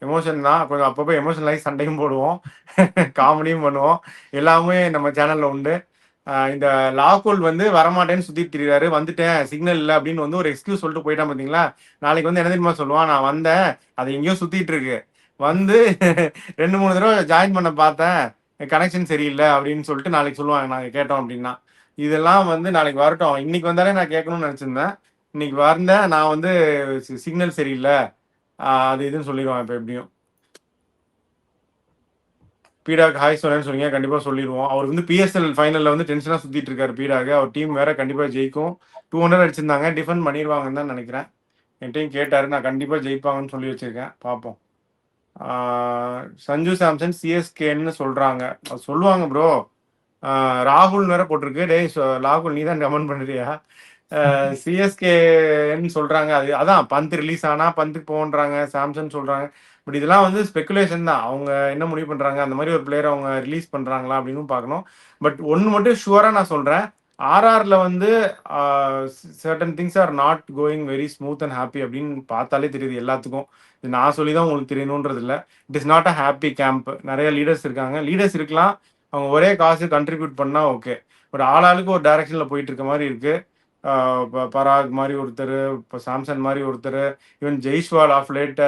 எமோஷன் தான், கொஞ்சம் அப்பப்போ எமோஷனலாகி சண்டையும் போடுவோம், காமெடியும் பண்ணுவோம், எல்லாமே நம்ம சேனல்ல உண்டு. இந்த லாகூல் வந்து வரமாட்டேன்னு சுத்திட்டு திரியாரு. வந்துட்டேன் சிக்னல் இல்லை அப்படின்னு வந்து ஒரு எக்ஸ்கியூஸ் சொல்லிட்டு போயிட்டான் பார்த்தீங்களா. நாளைக்கு வந்து என்ன தெரியுமா சொல்லுவான், நான் வந்தேன் அது எங்கேயோ சுத்திட்டு இருக்கு, வந்து 2-3 தடவை ஜாயின் பண்ண பார்த்தேன், கனெக்ஷன் சரியில்லை அப்படின்னு சொல்லிட்டு நாளைக்கு சொல்லுவாங்க. நாங்கள் கேட்டோம் அப்படின்னா இதெல்லாம் வந்து நாளைக்கு வரட்டும். இன்னைக்கு வந்தாலே நான் கேட்கணும்னு நினச்சிருந்தேன். இன்னைக்கு வந்தேன், நான் வந்து சிக்னல் சரியில்லை அது இதுன்னு சொல்லிடுவான். இப்போ எப்படியும் பீடாக் ஹாய் சொன்னேன்னு சொன்னீங்க, கண்டிப்பாக சொல்லிடுவோம். அவர் வந்து பிஎஸ்எல் ஃபைனலில் வந்து டென்ஷனாக சுற்றிட்டு இருக்காரு பீடாக். அவர் டீம் வேற கண்டிப்பாக ஜெயிக்கும். 200 அடிச்சிருந்தாங்க, டிஃபெண்ட் பண்ணிடுவாங்கன்னு தான் நினைக்கிறேன். என்கிட்டையும் கேட்டார், நான் கண்டிப்பாக ஜெயிப்பாங்கன்னு சொல்லி வச்சிருக்கேன், பார்ப்போம். சஞ்சு சாம்சன் சிஎஸ்கேன்னு சொல்கிறாங்க, அது சொல்லுவாங்க ப்ரோ. ராகுல் வேற போட்டிருக்கு. டேய் ராகுல் நீ தான் கமெண்ட் பண்ணுறியா? சிஎஸ்கேன்னு சொல்கிறாங்க. அதான் பந்த் ரிலீஸ் ஆனால் பந்துக்கு போன்றாங்க, சாம்சன் சொல்கிறாங்க. பட் இதெல்லாம் வந்து ஸ்பெகுலேஷன் தான். அவங்க என்ன முடிவு பண்ணுறாங்க, அந்த மாதிரி ஒரு பிளேயர் அவங்க ரிலீஸ் பண்ணுறாங்களா அப்படின்னு பார்க்கணும். பட் ஒன்று மட்டும் ஷுவராக நான் சொல்கிறேன், ஆர்ஆரில் வந்து certain things are not going very smooth and happy அப்படின்னு பார்த்தாலே தெரியுது எல்லாத்துக்கும். இது நான் சொல்லி தான் உங்களுக்கு தெரியணுன்றது இல்லை. It is not a happy camp. நிறைய லீடர்ஸ் இருக்காங்க, லீடர்ஸ் இருக்கலாம், அவங்க ஒரே காசு கண்ட்ரிபியூட் பண்ணால் ஓகே. பட் ஆளாளுக்கு ஒரு டைரக்ஷனில் போயிட்டு இருக்க மாதிரி இருக்குது. பராக் மாதிரி ஒருத்தர், இப்போ சாம்சன் மாதிரி ஒருத்தர், even Jaiswal of late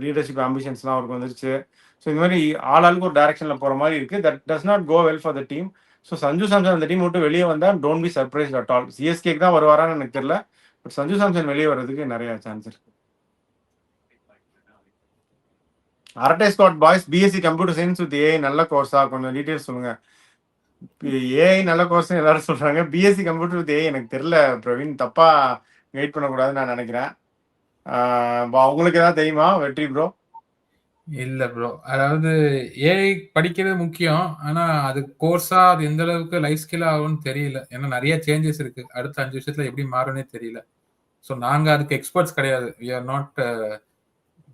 leadership ஆம்பிஷன்ஸ்லாம் அவருக்கு வந்துருச்சு. ஸோ இந்த மாதிரி ஆளாளுக்கு ஒரு டைரக்ஷனில் போகிற மாதிரி இருக்குது. That does not go well for the team. So Sanju Samson அந்த டீம் விட்டு வெளியே வந்தால் don't be surprise at all. சிஎஸ்கேக்கு தான் வருவாரான்னு எனக்கு தெரியல, பட் சஞ்சு சாம்சன் வெளியே வர்றதுக்கு நிறைய சான்ஸ் இருக்கு. அரட்டை squad boys BSc computer science with AI நல்ல கோர்ஸா, கொஞ்சம் டீட்டெயில்ஸ் சொல்லுங்க. ஏஐ நல்ல கோர்ஸ் எல்லாரும் சொல்றாங்க, பிஎஸ்சி கம்ப்யூட்டர் வித் ஏஐ எனக்கு தெரியல பிரவீன், தப்பா கைட் பண்ணக்கூடாதுன்னு நான் நினைக்கிறேன். உங்களுக்கு ஏதாவது தெரியுமா வெற்றி ப்ரோ? இல்ல ப்ரோ, அதாவது ஏஐ படிக்கிறது முக்கியம், ஆனா அது கோர்ஸா அது எந்த அளவுக்கு லைஃப் ஸ்கில் ஆகும்னு தெரியல. ஏன்னா நிறைய சேஞ்சஸ் இருக்கு, அடுத்த 5 வருஷத்துல எப்படி மாறும்னே தெரியல. ஸோ நாங்க அதுக்கு எக்ஸ்பர்ட்ஸ் கிடையாது. We are not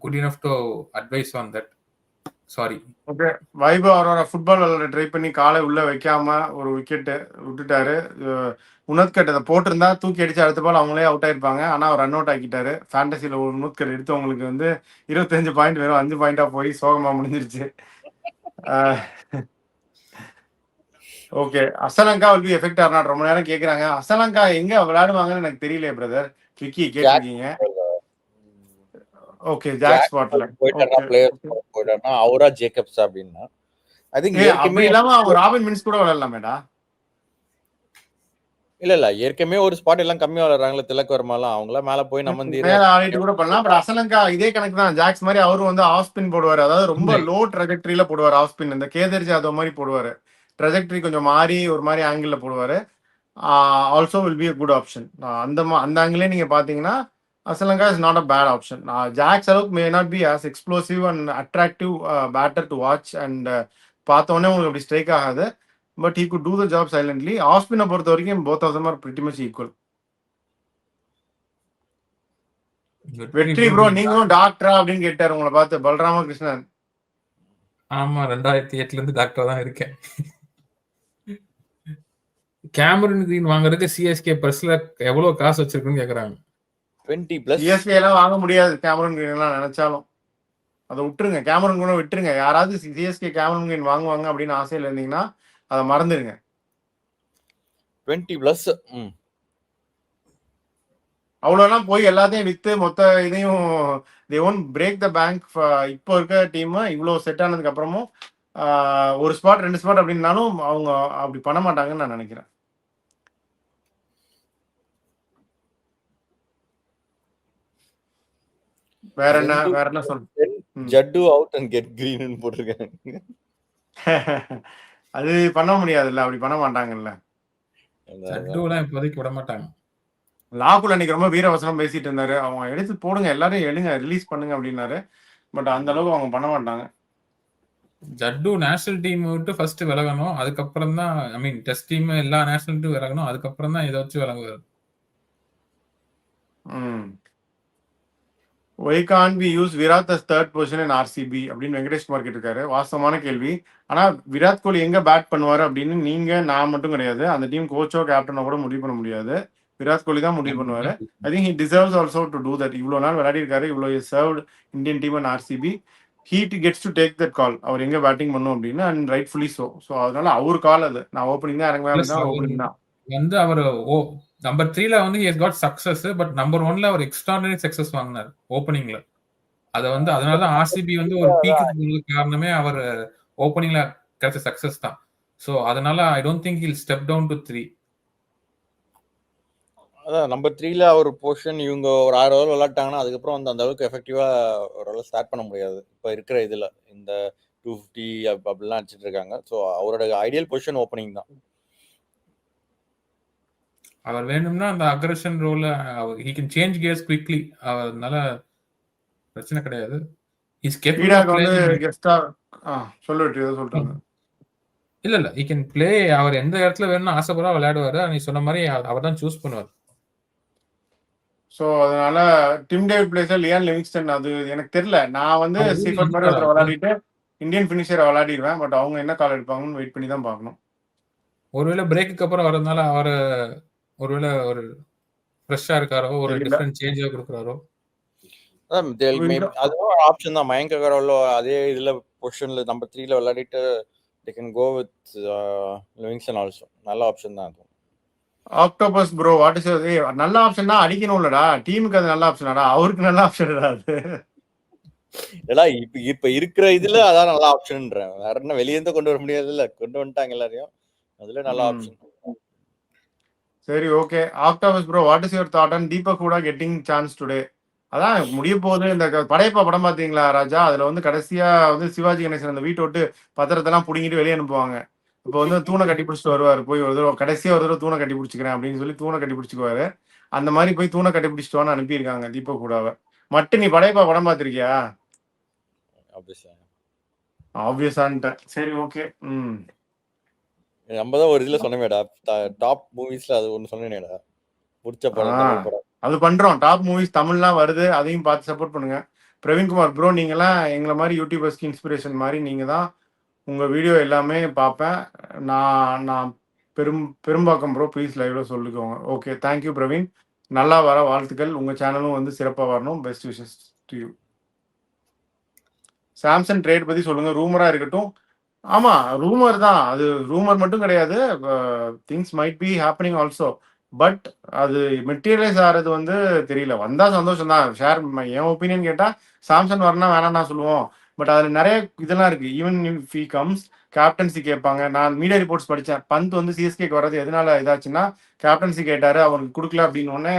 good enough to advise on that, sorry. Okay, Vaibhav அவரோட ஃபுட்பால் விளையாட ட்ரை பண்ணி காலை உள்ள வைக்காம ஒரு விக்கெட்டு விட்டுட்டாரு. உனத்கட் அதை போட்டிருந்தா தூக்கி அடிச்சு அடுத்த பால் அவங்களே அவுட் ஆயிருப்பாங்க. ஆனால் அவர் ரன் அவுட் ஆக்கிட்டாரு. ஃபேண்டசியில் ஒரு உனத்கட் எடுத்தவங்களுக்கு வந்து 25 பாயிண்ட் வெறும் 5 பாயிண்டா போய் சோகமா முடிஞ்சிருச்சு. Okay, Asalanka will be effect or not ரொம்ப நேரம் கேட்குறாங்க. அசலங்கா எங்க விளையாடுவாங்கன்னு எனக்கு தெரியல பிரதர். விக்கி கேட்டிருக்கீங்க. ஓகே, ஜாக் ஸ்பாட்ல போயிட்டாருன்னா அவரா ஜேக்கப்ஸ் அப்படின்னா ஐ திங்க் அப்படி இல்லாம அவங்க ராபின் மின்ஸ் கூட விளையாடலாமேடா. இல்ல ஏற்கனவே ஒரு ஸ்பாட் எல்லாம் கம்மியா விளையாடுறாங்களே, திலக் வர்மாலாம் அவங்கள மேல போய் நம்ம மேல ஆடிட்டு கூட பண்ணலாம். பட் அசலங்கா இதே கணக்கு தான், ஜாக்ஸ் மாதிரி அவரும் வந்து ஆஃப் ஸ்பின் போடுவாரு. அதாவது ரொம்ப லோ ட்ரெஜெக்டரியில போடுவார் ஆஃப் ஸ்பின். இந்த கேதர் ஜாதவ் மாதிரி போடுவாரு, ட்ரெஜெக்டரி கொஞ்சம் மாறி ஒரு மாதிரி ஆங்கிள் போடுவாரு. Also will be a good option. அந்த ஆங்கிளே நீங்க பாத்தீங்கன்னா Asalanka is not a bad option. Jacks அளவுக்கு may not be as explosive and attractive batter to watch and பார்த்தோன்னே உங்களுக்கு அப்படி ஸ்ட்ரைக் ஆகாது. But he could do the job silently. Off ஸ்பின்னை பொறுத்த வரைக்கும் both of them are pretty much equal. வெற்றி bro நீங்களும் டாக்டரா அப்படின்னு கேட்டாரு உங்களை பார்த்து பலராமகிருஷ்ணன். ஆமா, 2008 இருந்து டாக்டரா தான் இருக்கேன். கேமரன் கிரீன் வாங்குறதுக்கு சிஎஸ்கே பர்ஸ்ல எவ்வளவு காசு வச்சிருக்குன்னு கேக்குறாங்க. 20+. சிஎஸ்கே எல்லாம் வாங்க முடியாது கேமரன் கிரீன் எல்லாம் நினைச்சாலும். அதை விட்டுருங்க. கேமரன் கூட விட்டுருங்க. யாராவது சிஎஸ்கே கேமரன் கிரீன் வாங்குவாங்க அப்படின்னு ஆசையில் இருந்தீங்கன்னா அதை மறந்துடுங்க. 20+. அவ்வளோலாம் போய் எல்லாத்தையும் விற்று மொத்த இதையும் they won't break the bank. இப்போ இருக்க டீம் இவ்வளோ செட் ஆனதுக்கு அப்புறமும் ஒரு ஸ்பாட் 2 ஸ்பாட் அப்படின்னாலும் அவங்க அப்படி பண்ண மாட்டாங்கன்னு நான் நினைக்கிறேன். வேற என்ன சொல்ல? ஜட்டு அவுட் அண்ட் கெட் கிரீன் போட்டிருக்காங்க. அது பண்ண முடியாதுல்ல, அப்படி பண்ண மாட்டாங்கல்ல. ஜட்டுலாம் இப்போதைக்கு விட மாட்டாங்க. லாகுல் அன்னைக்கு ரொம்ப வீரவசனம் பேசிட்டு இருந்தாரு. அவங்க எடுத்து போடுங்க, எல்லாரும் எழுங்க, ரிலீஸ் பண்ணுங்க அப்படின்னாரு. பட் அந்த அளவுக்கு அவங்க பண்ண மாட்டாங்க. ஜட்டு நேஷனல் டீம் விட்டு ஃபர்ஸ்ட் விலகணும், அதுக்கப்புறம் தான் ஐ மீன் டெஸ்ட் டீம் எல்லா நேஷனல் டீம் விலகணும், அதுக்கப்புறம் தான் இதை வச்சு விலகுவார். Why can't we use Virat as third position in RCB அப்படின்னு வெங்கடேஷ் குமார் கேட்டிருக்காரு. வாஸ்தவமான கேள்வி. ஆனா விராட் கோலி எங்க பேட் பண்ணுவாரு அப்படின்னு நீங்க நான் மட்டும் கிடையாது, அந்த டீம் கோச்சோ கேப்டனோ கூட முடிவு பண்ண முடியாது. விராட் கோலி தான் முடிவு பண்ணுவாரு. I think he deserves also to do that. இவ்வளோ நாள் விளையாடி இருக்காரு, இவ்வளோ served Indian team and RCB. He gets to take that call. அவர் எங்க பேட்டிங் பண்ணும் அப்படின்னு, அண்ட் ரைட்ஃபுல்லி ஸோ. ஸோ அதனால அவர் கால் அது. நான் ஓப்பனிங் தான் இறங்குவேன் அப்படின்னா ஓப்பனிங் தான். வந்து அவர் நம்பர் 3ல வந்து he has got success, but number 1ல அவர் எக்ஸ்ட்ராடனரி சக்சஸ் வாங்கினார் ஓப்பனிங்ல. அதை வந்து அதனால தான் RCB வந்து ஒரு பீக்குக்கு போனதுக்கு காரணமே அவர் ஓப்பனிங்ல கிடைச்ச சக்சஸ் தான். ஸோ அதனால I don't think he'll step down to 3. அதான் நம்பர் 3ல அவர் பொசிஷன் இவங்க ஒரு 6 ஓவர் விளையாட்டாங்கன்னா அதுக்கப்புறம் வந்து அந்த அளவுக்கு எஃபெக்டிவா ஒரு ஸ்டார்ட் பண்ண முடியாது. இப்போ இருக்கிற இதுல இந்த 250 அப்படிலாம் அடிச்சிட்டு இருக்காங்க. ஸோ அவரோட ஐடியல் பொசிஷன் ஓப்பனிங் தான். அவர் வேணும்னா அந்த அக்ரெஷன் ரோல he can change gears quickly. அதனால பிரச்சனை கிடையாது. இஸ் கேப்பபிள் ஆஃப் பிளேயிங் கெஸ்டா சொல்றாங்க. இல்ல he can play. அவர் எந்த இடத்துல வேணும்னா ஆசைப்படா விளையாடுவாரு. நீ சொன்ன மாதிரி அவர் தான் சூஸ் பண்ணுவார். ஸோ அதனால டிம் டேவிட் பிளேஸ்ல லியான் லிவிங்ஸ்டன் அது எனக்கு தெரியல. நான் வந்து சீஃபர்ட் மாதிரி ஒருத்தர் விளையாடிட்டு இந்தியன் ஃபினிஷரை விளையாடிடுவேன். பட் அவங்க என்ன கால் எடுப்பாங்கன்னு வெயிட் பண்ணி தான் பார்க்கணும். ஒருவேளை பிரேக்குக்கு அப்புறம் வரதுனால அவர் ஒருவேளை ஒரு ஃப்ரெஷ்ஷா இருக்காரோ, ஒரு டிஃபரெண்ட் சேஞ்சா கொடுக்குறாரோ. அதுவும் ஒரு ஆப்ஷன் தான். மயங்க் அகர்வாலோ அதே இதுல பொசிஷன்ல நம்பர் 3ல விளையாடிட்டு they can go with Livingston also. நல்ல ஆப்ஷன் தான் அது. ஆக்டோபஸ் ப்ரோ வாட் இஸ் நல்ல ஆப்ஷன் தான். அடிக்கணும்லடா டீமுக்கு, அது நல்ல ஆப்ஷனாடா? அவருக்கு நல்ல ஆப்ஷன் அது. ஏடா இப்ப இருக்கிற இதுல அதான் நல்ல ஆப்ஷன்ன்றேன். வேற என்ன வெளியே இருந்து கொண்டு வர முடியாது இல்ல, கொண்டு வந்துட்டாங்க எல்லாரையும். அதுல நல்ல ஆப்ஷன். சரி, okay. Octopus bro what is your thought on Deepak கூட கெட்டிங் சான்ஸ் டுடே? அதான் முடிய போகுது. இந்த படையப்பா படம் பார்த்தீங்களா ராஜா? அதுல வந்து கடைசியா வந்து சிவாஜி கணேசன் அந்த வீட்டை விட்டு பத்திரத்தெல்லாம் புடிங்கிட்டு வெளியே அனுப்புவாங்க. இப்போ வந்து தூணை கட்டி பிடிச்சிட்டு வருவார். போய் ஒரு தடவை கடைசியா ஒரு தடவை தூணை கட்டி பிடிச்சிக்கிறேன் அப்படின்னு சொல்லி தூணை கட்டி பிடிச்சிக்குவாரு. அந்த மாதிரி போய் தூணை கட்டி பிடிச்சிட்டு அனுப்பியிருக்காங்க தீபக் கூடாவை. மட்டும் நீ படையப்பா படம் பார்த்திருக்கியா? ஆப்வியஸான்ட்ட. சரி, ஓகே. நம்ம தான் ஒரு இதுல சொன்னமேடா, டாப் மூவிஸ்ல அது ஒன்னு சொன்னேனேடா, பிடிச்ச படம். அது பண்றோம். டாப் மூவிஸ் தமிழ்லாம் வருது, அதையும் பார்த்து சப்போர்ட் பண்ணுங்க. பிரவீன்குமார் ப்ரோ, நீங்களாம் எங்களை மாதிரி யூடியூபர்ஸ்க்கு இன்ஸ்பிரேஷன் மாதிரி. நீங்க தான் உங்க வீடியோ எல்லாமே பார்ப்பேன். நான் பெரும்பாக்கம் ப்ரோ, ப்ளீஸ் லைவ்ல சொல்லிக்கோங்க. Okay, thank you Praveen. நல்லா வர வாழ்த்துக்கள். உங்க சேனலும் வந்து சிறப்பாக வரணும். Best wishes to you. Samson trade பத்தி சொல்லுங்க. ரூமரா இருக்கட்டும். ஆமா, ரூமர் தான். அது ரூமர் மட்டும் கிடையாது. Things might be happening also. But அது மெட்டீரியலைஸ் ஆகிறது வந்து தெரியல. வந்தா சந்தோஷம் தான். ஷேர் என் ஒப்பீனியன் கேட்டா சாம்சங் வரனா வேணாம் நான் சொல்லுவோம். பட் அதுல நிறைய இதெல்லாம் இருக்கு. Even if he comes, captaincy கேட்பாங்க. நான் மீடியா ரிப்போர்ட்ஸ் படித்தேன். பந்த் வந்து சிஎஸ்கேக்கு வர்றது எதனால இதாச்சுன்னா, கேப்டன்சி கேட்டாரு, அவருக்கு கொடுக்கல அப்படின்னு உடனே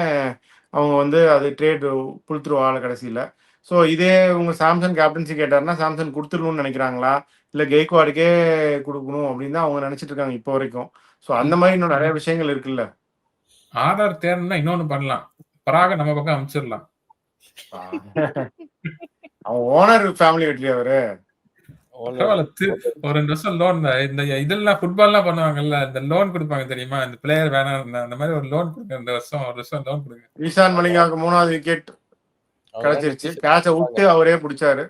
அவங்க வந்து அது ட்ரேட் புழுத்துருவாங்க கடைசியில். ஸோ இதே உங்க சாம்சங் கேப்டன்சி கேட்டாருன்னா சாம்சங் கொடுத்துடணும்னு நினைக்கிறாங்களா, இல்லை கெய்க்வாடுக்கே கொடுக்கணும் அப்படின்னு தான் அவங்க நினைச்சிட்டு இருக்காங்க இப்போ வரைக்கும். ஸோ அந்த மாதிரி இன்னும் நிறைய விஷயங்கள் இருக்குல்ல. ஆர்டர் தேர்னா இன்னொன்னு பண்ணலாம், பராக நம்ம பக்கம் அனுப்பிச்சிடலாம். அவன் ஓனர் ஃபேமிலி வெற்றி அவரு. ஒரு 2 வருஷம் லோன். இந்த இதெல்லாம் ஃபுட்பால்லாம் பண்ணுவாங்கல்ல, இந்த லோன் கொடுப்பாங்க தெரியுமா, இந்த பிளேயர் வேணாம், அந்த மாதிரி ஒரு லோன் கொடுங்க. 2 வருஷம் லோன் கொடுங்க. ஈஷான் மலிங்காவுக்கு 3வது விக்கெட் கிடைச்சிருச்சு. கேட்ச விட்டு அவரே பிடிச்சாரு.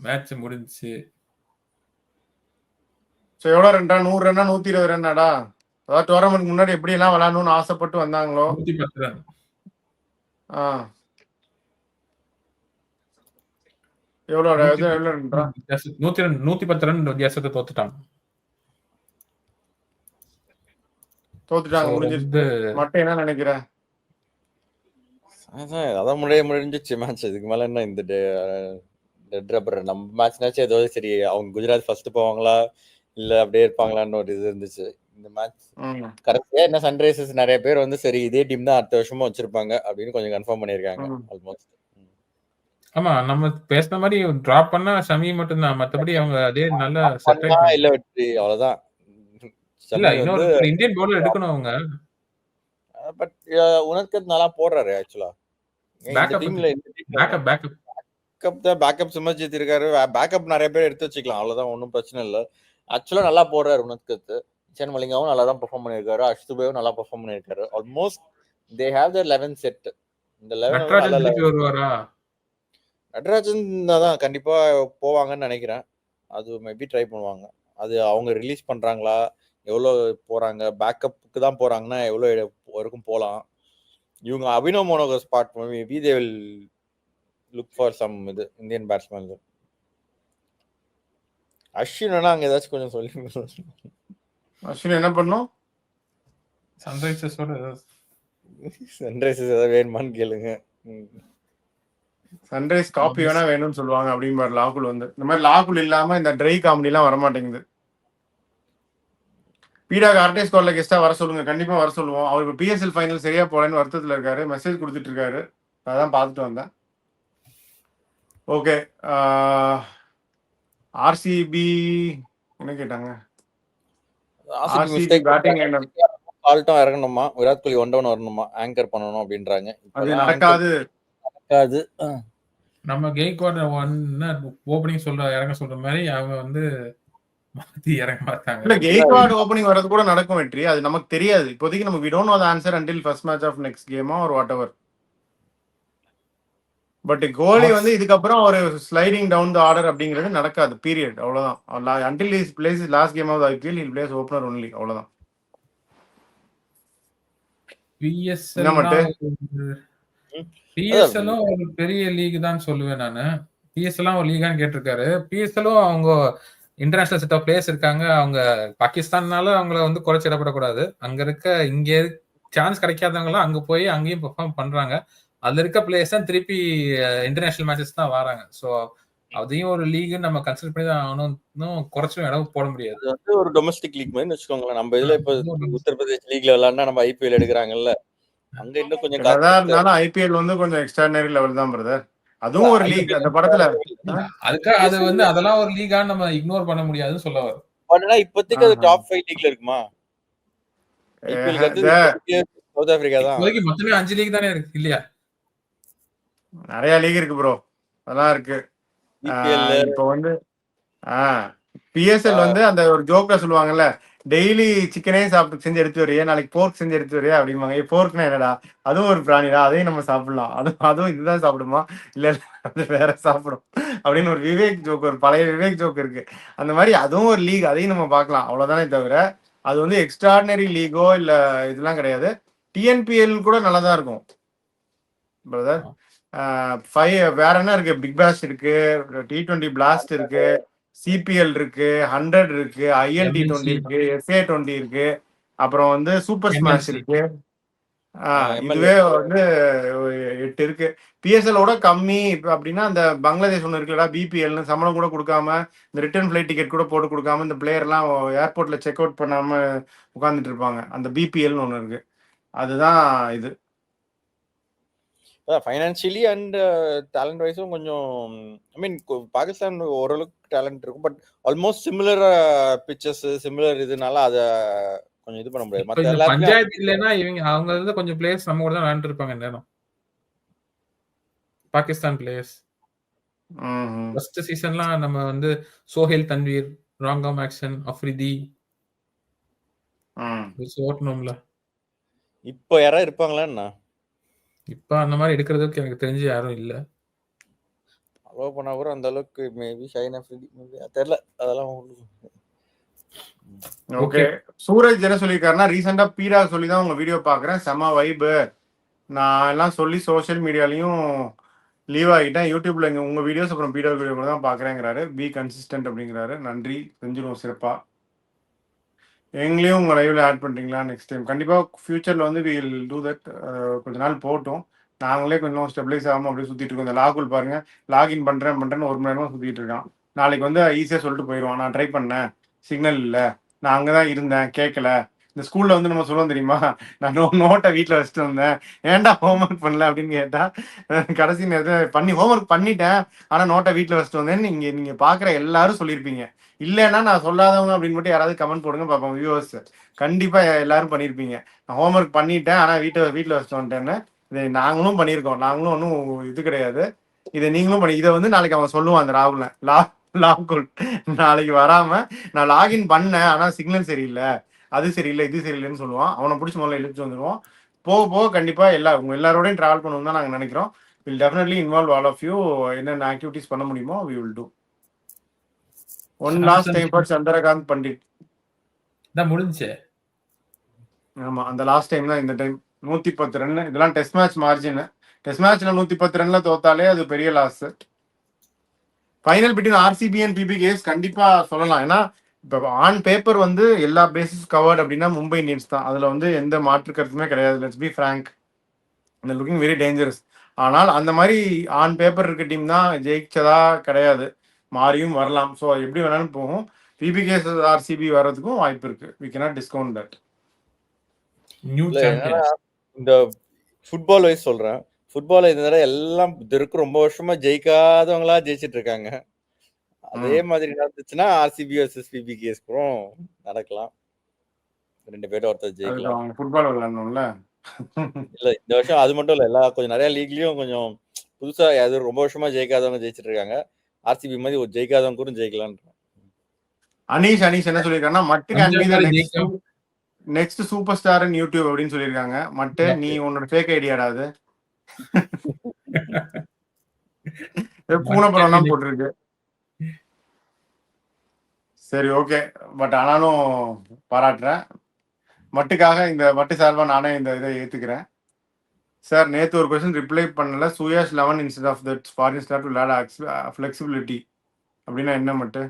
மேட்ச் முடிஞ்சுச்சு. ஸோ எவ்வளோ ரன்னா? 100 ரன்னா 120 ரன்னாடா? அதாவது டோர்னமெண்ட் முன்னாடி எப்படி எல்லாம் விளையாடணும்னு ஆசைப்பட்டு வந்தாங்களோ. 110 ரன். எவ்வளோ நூத்தி இது பத்து எவ்வளோன்றா? வித்தியாசம் 110 ரன் வித்தியாசத்தை தோத்துட்டாங்க. ஸோ தோத்துட்டாங்க, ரொம்ப முடிஞ்சிருச்சு. மட்டும் என்ன நினைக்கிற? அதான் முடிஞ்சிச்சு மேட்ச். இதுக்கு மேல என்ன இந்த டெட் ரப்பர் நம்ம மேட்ச்னாச்சும் ஏதோ சரி அவங்க குஜராத் ஃபர்ஸ்ட் போவாங்களா இல்ல அப்படியே இருப்பாங்களான்னு ஒரு இது இருந்துச்சு. இந்த மேட்ச் ம் கரெக்டா என்ன சன்ரைசர்ஸ் நிறைய பேர் வந்து சரி இதே டீம் தான் அடுத்த வருஷமும் வச்சிருப்பாங்க அப்படின்னு கொஞ்சம் கன்ஃபார்ம் பண்ணியிருக்காங்க ம் ஆல்மோஸ்ட். ஆமா, நம்ம பேசுன மாதிரி டிராப் பண்ணா ஷமி மட்டும்தான். மத்தபடி அவங்க அதே நல்லா செட் பண்ணா ஆயிட்டாங்க. இல்ல வெற்றி அவ்வளவுதான். இல்ல ஷமி வந்து இன்னொரு இந்தியன் பவுலர் எடுக்கணும் அவங்க. பட் உனக்கு நல்லா போடுறாரு ஆக்சுவலா. இந்த பேக்கப் டீம்ல பேக்கப் பேக்கப் தான். பேக்கப் சிமர்ஜித் இருக்காரு. பேக்கப் நிறைய பேர் எடுத்து வச்சுக்கலாம், அவ்வளவுதான், ஒன்றும் பிரச்சனை இல்லை. ஆக்சுவலா நல்லா போடுறாரு உனக்கு. கிஷன் மலிங்காவும் நல்லா தான் பெர்ஃபார்ம் பண்ணியிருக்காரு. அஷ்துபேவும் நல்லா பெர்ஃபார்ம் பண்ணியிருக்காரு. Almost they have the 11 set. இந்த 11 நல்ல நட்ராஜன் திருப்பி வருவாரா? நடராஜன் தான் கண்டிப்பா போவாங்கன்னு நினைக்கிறேன். அது மேபி ட்ரை பண்ணுவாங்க. அது அவங்க ரிலீஸ் பண்றாங்களா, எவ்வளவு போறாங்க, பேக்கப்புக்கு தான் போறாங்கன்னா எவ்வளவு வரைக்கும் போகலாம். இவங்க Abhinav Manohar spot maybe they will look for some இது இந்தியன் பேட்ஸ்மேன். அஸ்வினா அங்க ஏதாச்சும் கொஞ்சம் சொல்லி. அஸ்வின் என்ன பண்ணும்? சன்ரைசர்ஸோட சன்ரைசர்ஸ் ஏதாவது வேணுமான்னு கேளுங்க. சன்ரைஸ் காப்பி வேணா வேணும்னு சொல்லுவாங்க அப்படிங்கிற லாகுல் வந்து. இந்த மாதிரி லாகுல் இல்லாம இந்த ட்ரை காமெடி எல்லாம் வரமாட்டேங்குது. பீடாக ஆர்டே ஸ்குவாட்ல கெஸ்டா வர சொல்லுங்க, கண்டிப்பா வர சொல்லுவோம். அவர் இப்போ பிஎஸ்எல் ஃபைனல் சரியா போலன்னு வருத்தத்தில் இருக்காரு, மெசேஜ் கொடுத்துட்டு இருக்காரு. அதான் பார்த்துட்டு வந்தேன். ஓகே, ஆர்சிபி என்ன கேட்டாங்க? ஆர்சிபி பேட்டிங் என்ன? ஆல்ட்டும் இறங்கணுமா, விராட் கோலி ஒன் டவுன் வரணுமா, ஆங்கர் பண்ணணும் அப்படின்றாங்க. அது நடக்காது. நம்ம கெய்க்வாட் ஓப்பனிங் இறங்க சொல்ற மாதிரி அவங்க வந்து மாத்தி இறங்க மாட்டாங்க. இல்ல, கெய்க்வாட் ஓப்பனிங் வரது கூட நடக்கும் வெற்றி. அது நமக்கு தெரியாது இப்போதைக்கு. நம்ம we don't know the answer until first match of next game or whatever. But Kohli வந்து இதுக்கப்புறம் ஒரு ஸ்லைடிங் டவுன் த ஆர்டர் அப்படிங்கிறது நடக்காது, பீரியட். அவ்வளவுதான். until he plays his last game of the IPL, he'll play as opener only. அவ்வளவுதான். பிஎஸ்எல்லும் ஒரு பெரிய league தான் சொல்லுவேன் நானு. பிஎஸ்எல்லாம் ஒரு லீகான்னு கேட்டிருக்காரு. பிஎஸ்எல்லும் அவங்க இன்டர்நேஷனல் செட் ஆஃப் பிளேயர்ஸ் இருக்காங்க. அவங்க பாகிஸ்தான்னால அவங்கள வந்து குறைச்சிடப்படக்கூடாது. அங்க இங்க சான்ஸ் கிடைக்காதவங்களாம் அங்க போய் அங்கேயும் பெர்ஃபார்ம் பண்றாங்க. அதுல இருக்க பிளேயர்ஸ் தான் திருப்பி இன்டர்நேஷனல் மேட்சஸ் தான் வராங்க. ஸோ அதையும் ஒரு லீக் நம்ம கன்சிடர் பண்ணி தான் ஆகணும். குறைச்சும் இடம் போட முடியாது. அது வந்து ஒரு டொமஸ்டிக் லீக் மாதிரி வச்சுக்கோங்களேன். நம்ம இதுல இப்ப உத்தரப்பிரதேஷ் லீக்ல விளையாடுனா நம்ம ஐபிஎல் எடுக்கிறாங்கல்ல, அங்க இன்னும் கொஞ்சம் இருந்தாலும் ஐபிஎல் வந்து கொஞ்சம் எக்ஸ்ட்ராடினரி லெவல் தான் பிரதர். அதுவும் ஒரு லீக். அந்த படத்துல அதுக்காக அது வந்து அதெல்லாம் ஒரு லீகா நம்ம இக்னோர் பண்ண முடியாதுன்னு சொல்ல வரும். ஆனா இப்போதைக்கு அது டாப் 5 லீக்ல இருக்குமா? ஐபிஎல் சவுத் ஆப்பிரிக்கா தான். இப்போதைக்கு மொத்தமே 5 லீக் தானே இருக்கு இல்லையா? நிறைய லீக் இருக்கு ப்ரோ, அதெல்லாம் இருக்கு. இப்போ வந்து பிஎஸ்எல் வந்து அந்த ஒரு ஜோக்ல சொல்லுவாங்கல்ல, டெய்லி சிக்கனே சாப்பிட்டு செஞ்சு எடுத்து வரையா, நாளைக்கு போர்க் செஞ்சு எடுத்து வரையா அப்படிம்பாங்க. போர்க்னா என்னடா? அதுவும் ஒரு பிராணிடா, அதையும் நம்ம சாப்பிடலாம். அதுவும் இதுதான் சாப்பிடுமா? இல்ல அது வேற சாப்பிடும் அப்படின்னு ஒரு விவேக் ஜோக், ஒரு பழைய விவேக் ஜோக் இருக்கு. அந்த மாதிரி அதுவும் ஒரு லீக், அதையும் நம்ம பார்க்கலாம். அவ்வளவுதானே தவிர அது வந்து எக்ஸ்ட்ராடினரி லீகோ இல்ல இதெல்லாம் கிடையாது. டிஎன்பிஎல் கூட நல்லா தான் இருக்கும் பிரதர். வேற என்ன இருக்கு? பிக் பாஸ் இருக்கு, T20 பிளாஸ்ட் இருக்கு, சிபிஎல் இருக்கு, 100 இருக்கு, ILT20 இருக்கு, SA20 இருக்கு, அப்புறம் வந்து சூப்பர் ஸ்மாஷ் இருக்கு. இதுவே வந்து 8 இருக்கு. பிஎஸ்எலோட கம்மி அப்படின்னா அந்த பங்களாதேஷ் ஒன்று இருக்குல்லடா, பிபிஎல்னு சம்பளம் கூட கொடுக்காம, இந்த ரிட்டர்ன் ஃபிளைட் டிக்கெட் கூட போட்டு கொடுக்காம, இந்த பிளேயர் எல்லாம் ஏர்போர்ட்ல செக் அவுட் பண்ணாம உட்கார்ந்துட்டு இருப்பாங்க. அந்த பிபிஎல்னு ஒன்று இருக்கு. அதுதான் இது. ஃபைனான்சியலி அண்ட் டேலண்ட் வைஸும் கொஞ்சம், ஐ மீன் பாகிஸ்தான் ஓரளவுக்கு டேலண்ட் இருக்கும். But almost similar pitches, similar இதுனால அதை கொஞ்சம் இது பண்ண முடியாது. பஞ்சாயத்து இல்லைன்னா இவங்க அவங்க வந்து கொஞ்சம் பிளேயர்ஸ் நம்ம கூட தான் விளையாண்டு இருப்பாங்க நேரம். பாகிஸ்தான் பிளேயர்ஸ் ஃபர்ஸ்ட் சீசன்லாம் நம்ம வந்து சோஹேல் தன்வீர், ராங்காம் ஆக்ஷன், அஃப்ரிதி ஓட்டணும்ல. இப்போ யாராவது இருப்பாங்களா என்ன? இப்ப அந்த மாதிரி எடுக்கிறதுக்கு எனக்கு தெரிஞ்சு யாரும் இல்ல. அலோவ் பண்ணா கூட அந்த அளவுக்கு மேபி ஷைன் அஃப்ரிதி தெரியல. அதெல்லாம் ஓகே. சூரஜ் என்ன சொல்லியிருக்காருன்னா, ரீசெண்டா பீடா சொல்லி தான் உங்க வீடியோ பாக்குறேன், செம வைபு. நான் எல்லாம் சொல்லி சோசியல் மீடியாலையும் லீவ் ஆகிட்டேன். யூடியூப்ல உங்கள் வீடியோஸ் அப்புறம் பீடர் வீடியோ தான் பார்க்குறேங்கிறாரு. பி கன்சிஸ்டன்ட் அப்படிங்கிறாரு. நன்றி, செஞ்சிருவோம் சிறப்பாக. எங்களையும் உங்கள் லைவில் ஆட் பண்ணுறீங்களா நெக்ஸ்ட் டைம்? கண்டிப்பாக ஃபியூச்சரில் வந்து வில் டூ தட். கொஞ்ச நாள் போட்டோம், நாங்களே கொஞ்சம் ஸ்டெபிலைஸ் ஆகாமல் அப்படியே சுற்றிட்டு இருக்கோம். இந்த லாகுல் பாருங்கள், லாகின் பண்ணுறேன்னு 1 மணி நேரமாக சுற்றிட்டு இருக்கான். நாளைக்கு வந்து ஈஸியாக சொல்லிட்டு போயிடுவான், நான் ட்ரை பண்ணேன், சிக்னல் இல்லை, நான் அங்கே தான் இருந்தேன், கேட்கல. இந்த ஸ்கூலில் வந்து நம்ம சொல்லுவோம் தெரியுமா, நான் நோட்டை வீட்டில் வச்சுட்டு வந்தேன், ஏன்டா ஹோம்ஒர்க் பண்ணல அப்படின்னு கேட்டால் கடைசி நேரத்தில் ஹோம்ஒர்க் பண்ணிட்டேன், ஆனால் நோட்டை வீட்டில் வச்சுட்டு வந்தேன்னு நீங்கள் பார்க்குற எல்லாரும் சொல்லியிருப்பீங்க. இல்லைன்னா நான் சொல்லாதவங்க அப்படின்னு மட்டும் யாராவது கமெண்ட் போடுங்க பார்ப்போம். வியூவர்ஸ் கண்டிப்பாக எல்லாரும் பண்ணியிருப்பீங்க, நான் ஹோம்ஒர்க் பண்ணிட்டேன் ஆனால் வீட்டில் வச்சுட்டு வந்துட்டேன்னு. இதை நாங்களும் பண்ணியிருக்கோம், நாங்களும் ஒன்றும் இது கிடையாது. இதை நீங்களும் இதை வந்து நாளைக்கு அவன் சொல்லுவான், அந்த லாகுல் நாளைக்கு வராம நான் லாகின் பண்ணேன் ஆனால் சிக்னல் சரியில்லை, அது சரியில்லை, இது சரியில்லைன்னு சொல்லுவான். அவனை பிடிச்சி முதல்ல இழுத்து வந்துடுவோம். போக போக கண்டிப்பாக உங்க எல்லாரோடையும் ட்ராவல் பண்ணணும் தான் நாங்கள் நினைக்கிறோம். Will definitely involve all of you. என்னென்ன ஆக்டிவிட்டிஸ் பண்ண முடியுமோ we will do. One last time for Chandrakant Pandit தான் முடிஞ்சு. ஆமா, அந்த லாஸ்ட் டைம் தான். இந்த டைம் 110 ரன். இதெல்லாம் டெஸ்ட் மேட்ச் மார்ஜின். டெஸ்ட் மேட்ச்ல 110 ரன்ல தோத்தாலே அது பெரிய loss. Final between RCB and PBKS கண்டிப்பா சொல்லலாம். ஏன்னா இப்போ ஆன் பேப்பர் வந்து எல்லா பேசிஸ் கவர்ட் அப்படின்னா மும்பை இந்தியன்ஸ் தான். அதுல வந்து எந்த மாற்று கருத்துமே கிடையாது. லெட்ஸ் பி ஃப்ராங்க், இந்த லுக்கிங் வெரி டேஞ்சரஸ். ஆனால் அந்த மாதிரி ஆன் பேப்பர் இருக்க டீம் தான் ஜெயிச்சதா கிடையாது, மாறியும் வரலாம். ஸோ எப்படி வேணாலும் போகும். பிபிகேஎஸ் ஆர்சிபி வர்றதுக்கும் வாய்ப்பு இருக்கு. We cannot discount that. New champion. இந்த ஃபுட்பால் வைஸ் சொல்றேன், ஃபுட்பால் இந்த தடவை எல்லாம் இருக்கு ரொம்ப வருஷமா ஜெயிக்காதவங்களா ஜெயிச்சிட்டு இருக்காங்க. அதே மாதிரி நடந்துச்சுன்னா ஆர்சிபி வர்சஸ் பிபிகேஎஸ் கூட நடக்கலாம். 2 பேரும் ஒருத்தர் ஜெயிக்கலாம். ஃபுட்பால் விளையாடணும்ல. இல்ல இந்த வருஷம் அது மட்டும் இல்ல, எல்லா கொஞ்சம் நிறைய லீக்லயும் கொஞ்சம் புதுசா அது ரொம்ப வருஷமா ஜெயிக்காதவங்க ஜெயிச்சிட்டு இருக்காங்க. ஆர்சிபி மாதிரி ஒரு ஜெயிக்காதவங்க கூட ஜெயிக்கலாம். அனீஷ் என்ன சொல்லியிருக்காங்கன்னா, மட்டு can be the next super star in YouTube அப்படின்னு சொல்லியிருக்காங்க. மட்டு நீ உன்னோட ஃபேக் ஐடியாடா அது. பூனைப்படம் தான் போட்டிருக்கு. சரி, ஓகே. பட் ஆனாலும் பாராட்டுறேன் மட்டுக்காக. இந்த மட்டு சார்பா நானே இந்த இதை ஏத்துக்கிறேன். சார் நேற்று ஒரு கொஸ்டின் ரிப்ளை பண்ணல. Suyash 11 instead of that foreign star to late flexibility அப்படின்னா என்ன மட்டு?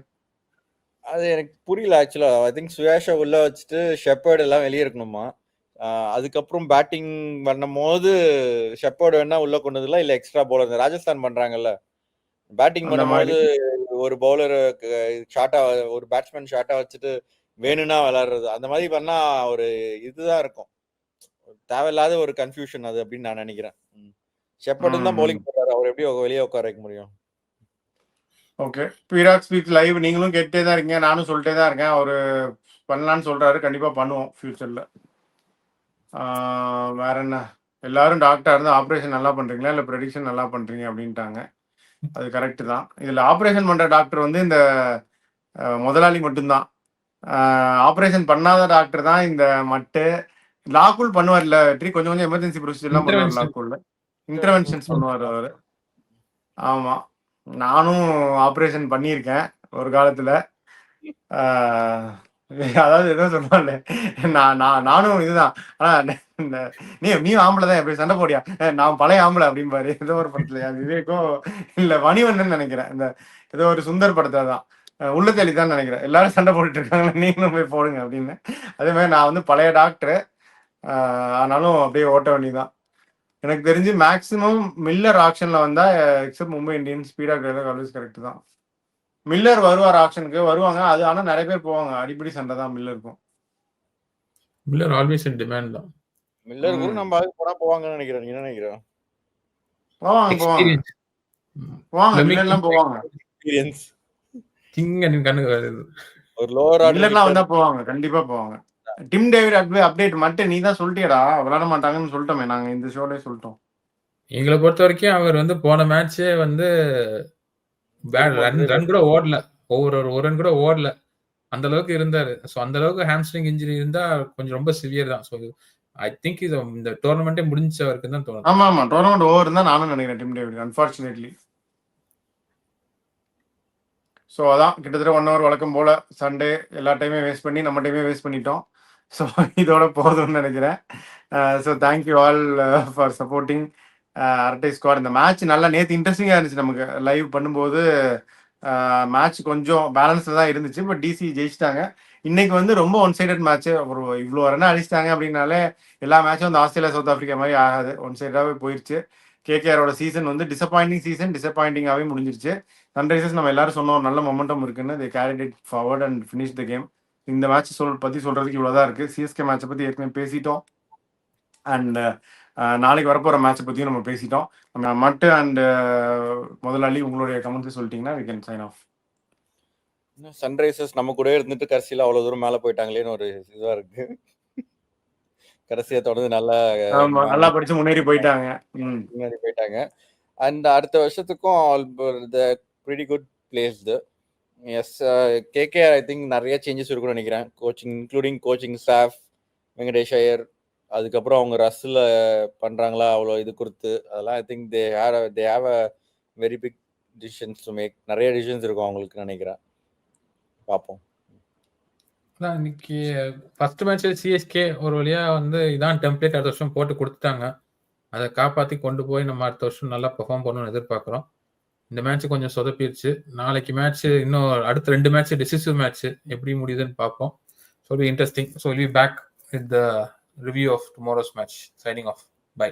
அது எனக்கு புரியல ஆக்சுவலா. ஐ திங்க் சுயாஷா உள்ள வச்சுட்டு ஷெப்பர்ட் எல்லாம் வெளியே இருக்கணுமா. அதுக்கப்புறம் பேட்டிங் பண்ணும் போது ஷெப்பர்ட் வேணா உள்ள கொண்டதுல இல்ல எக்ஸ்ட்ரா பவுலர் ராஜஸ்தான் பண்றாங்கல்ல, பேட்டிங் பண்ணும்போது ஒரு பவுலர் ஷார்ட்டா ஒரு பேட்ஸ்மேன் ஷார்ட்டா வச்சுட்டு வேணும்னா விளையாடுறது, அந்த மாதிரி பண்ணா ஒரு இதுதான் இருக்கும், தேவையில்லாத ஒரு கன்ஃபியூஷன் அது அப்படின்னு நான் நினைக்கிறேன். ஷெப்பர்ட் தான் பவுலிங் பண்றாரு, அவர் எப்படி வெளியே உட்கார வைக்க முடியும்? ஓகே, விராட் ஸ்பீக் லைவ் நீங்களும் கேட்டே தான் இருக்கீங்க, நானும் சொல்லிட்டே தான் இருக்கேன். அவரு பண்ணலான்னு சொல்றாரு, கண்டிப்பா பண்ணுவோம் ஃபியூச்சர்ல. வேற என்ன, எல்லாரும் டாக்டர் இருந்து ஆப்ரேஷன் நல்லா பண்றீங்களா இல்ல ப்ரெடிக்ஷன் நல்லா பண்றீங்க அப்படின்ட்டாங்க. அது கரெக்ட் தான். இதுல ஆப்ரேஷன் பண்ற டாக்டர் வந்து இந்த முதலாளி மட்டும்தான். ஆப்ரேஷன் பண்ணாத டாக்டர் தான் இந்த மட்டு. லாக்குள் பண்ணுவார்ல வெற்றி, கொஞ்சம் கொஞ்சம் எமர்ஜென்சி ப்ரொசீஜர் எல்லாம் பண்ணுவார். லாக்குள்ள இன்டர்வென்ஷன்ஸ் பண்ணுவார் அவரு. ஆமா, நானும் ஆப்ரேஷன் பண்ணியிருக்கேன் ஒரு காலத்துல. அதாவது ஏதோ சொல்லுவாங்க, நானும் இதுதான். ஆனா நீ ஆம்பளை தான், எப்படி சண்டை போடியா, நான் பழைய ஆம்பளை அப்படின்பாரு. ஏதோ ஒரு படத்துலயா, விவேக்கோ இல்ல மணிவண்ணன் நினைக்கிறேன், இந்த ஏதோ ஒரு சுந்தர் படத்தை தான், உள்ள தெளிதான் நினைக்கிறேன். எல்லாரும் சண்டை போட்டுட்டு இருக்காங்க, நீங்களும் போய் போடுங்க அப்படின்னு. அதே மாதிரி நான் வந்து பழைய டாக்டரு, ஆனாலும் அப்படியே ஓட்ட வேண்டியதுதான். எனக்கு தெரிஞ்சு மேக்சிமம் மில்லர் ஆக்ஷன்ல வந்தா accept Mumbai Indians speedo always correct தான். மில்லர் வருவார் ஆக்ஷனுக்கு, வருவாங்க. அது ஆனா நிறைய பேர் போவாங்க, அடிப்படை சண்டை தான் மில்லருக்கும். மில்லர் ஆல்வேஸ் இன் டிமாண்ட் தான். மில்லர் கூட நம்ம அதுக்கு போனா போவாங்கன்னு நினைக்கிறேன். நீ என்ன நினைக்கிறேன்? போவாங்க மில்லர்லாம் போவாங்க. எக்ஸ்பீரியன்ஸ் கிங்க நீ கண்ணுக்கு வருது. ஒரு லோவர் ஆர்டர் மில்லர்லாம் வந்தா போவாங்க, கண்டிப்பா போவாங்க. டிம் டேவிட் அப்டேட் மட்டும் நீ தான் சொல்லிட்டியடா, விளையாட மாட்டாங்கன்னு சொல்லிட்டோமே நாங்க இந்த ஷோலயே சொல்லிட்டோம். எங்களை பொறுத்த வரைக்கும் அவர் வந்து போன மேட்சே வந்து ரன் கூட ஓடல, ஒரு ரன் கூட ஓடல, அந்த அளவுக்கு இருந்தாரு. ஸோ அந்த அளவுக்கு ஹாம்ஸ்ட்ரிங் இன்ஜுரி இருந்தா கொஞ்சம் ரொம்ப சிவியர் தான். ஸோ ஐ திங்க் இது இந்த டோர்னமெண்ட்டே முடிஞ்ச வரைக்கும் தான் தோணும். ஆமா, டோர்னமெண்ட் ஓவர் தான் நானும் நினைக்கிறேன் டிம் டேவிட், அன்பார்ச்சுனேட்லி. ஸோ அதான் கிட்டத்தட்ட 1 hour வழக்கம் போல சண்டே எல்லா டைமே வேஸ்ட் பண்ணி நம்ம டைமே வேஸ்ட் பண்ணிட்டோம். ஸோ இதோட போதும்னு நினைக்கிறேன். So thank you all for supporting. அரட்டை ஸ்குவாட் இந்த மேட்ச் நல்லா நேற்று இன்ட்ரெஸ்டிங்காக இருந்துச்சு. நமக்கு லைவ் பண்ணும்போது மேட்ச் கொஞ்சம் பேலன்ஸில் தான் இருந்துச்சு. பட் டிசி ஜெயிச்சிட்டாங்க. இன்னைக்கு வந்து ரொம்ப ஒன் சைடட் மேட்ச். ஒரு இவ்வளோ ரன் அடிச்சிட்டாங்க அப்படின்னாலே எல்லா மேட்சும் வந்து ஆஸ்திரேலியா சவுத் ஆஃப்ரிக்கா மாதிரி ஆகாது, ஒன் சைடாகவே போயிடுச்சு. கேகேஆரோட சீசன் வந்து டிசப்பாயிண்டிங்காகவே முடிஞ்சிருச்சு. சன்ரைசர்ஸ் நம்ம எல்லாரும் சொன்னோம் நல்ல மொமெண்டம் இருக்குன்னு, they carried it forward and finish the game. இந்த மேட்ச் பற்றி சொல்கிறதுக்கு இவ்வளோதான் இருக்குது. சிஎஸ்கே மேட்சை பற்றி ஏற்கனவே பேசிட்டோம். அண்ட் நாளைக்கு வரப்போகிற மேட்சை பற்றியும் நம்ம பேசிட்டோம். நம்ம மட்டு அண்ட் முதலாளி உங்களுடைய கமெண்ட்ஸ் சொல்லிட்டீங்கன்னா we can sign off. Sunrisers நம்ம கூட இருந்துட்டு கடைசியில் அவ்வளோ தூரம் மேலே போயிட்டாங்களேன்னு ஒரு இதுவாக இருக்கு. கடைசியை தொடர்ந்து நல்லா படிச்சு முன்னேறி போயிட்டாங்க. முன்னாடி போயிட்டாங்க. அண்ட் அடுத்த வருஷத்துக்கும் pretty good placed. Yes, KKR I think நிறைய சேஞ்சஸ் இருக்கும்னு நினைக்கிறேன். Coaching including coaching staff, Venkatesh Iyer, அதுக்கப்புறம் அவங்க ரஸ்ஸில் பண்ணுறாங்களா அவ்வளோ இது கொடுத்து, அதெல்லாம் I think they have a very big decisions to make. நிறைய டிசிஷன்ஸ் இருக்கும் அவங்களுக்கு நினைக்கிறேன். பார்ப்போம். இன்னைக்கு ஃபர்ஸ்ட் மேட்ச் சிஎஸ்கே ஒரு வழியா வந்து இதான் டெம்ப்ளேட் அடுத்த வருஷம் போட்டு கொடுத்துட்டாங்க. அதை காப்பாற்றி கொண்டு போய் நம்ம அடுத்த வருஷம் நல்லா பெர்ஃபார்ம் பண்ணணும்னு எதிர்பார்க்குறோம். இந்த மேட்ச் கொஞ்சம் சொதப்பிடுச்சு. நாளைக்கு மேட்ச் இன்னும் அடுத்த 2 மேட்ச் டிசிசிவ் மேட்ச் எப்படி முடியுதுன்னு பார்ப்போம். So interesting. So will be back with the review of tomorrow's match. Signing off. By.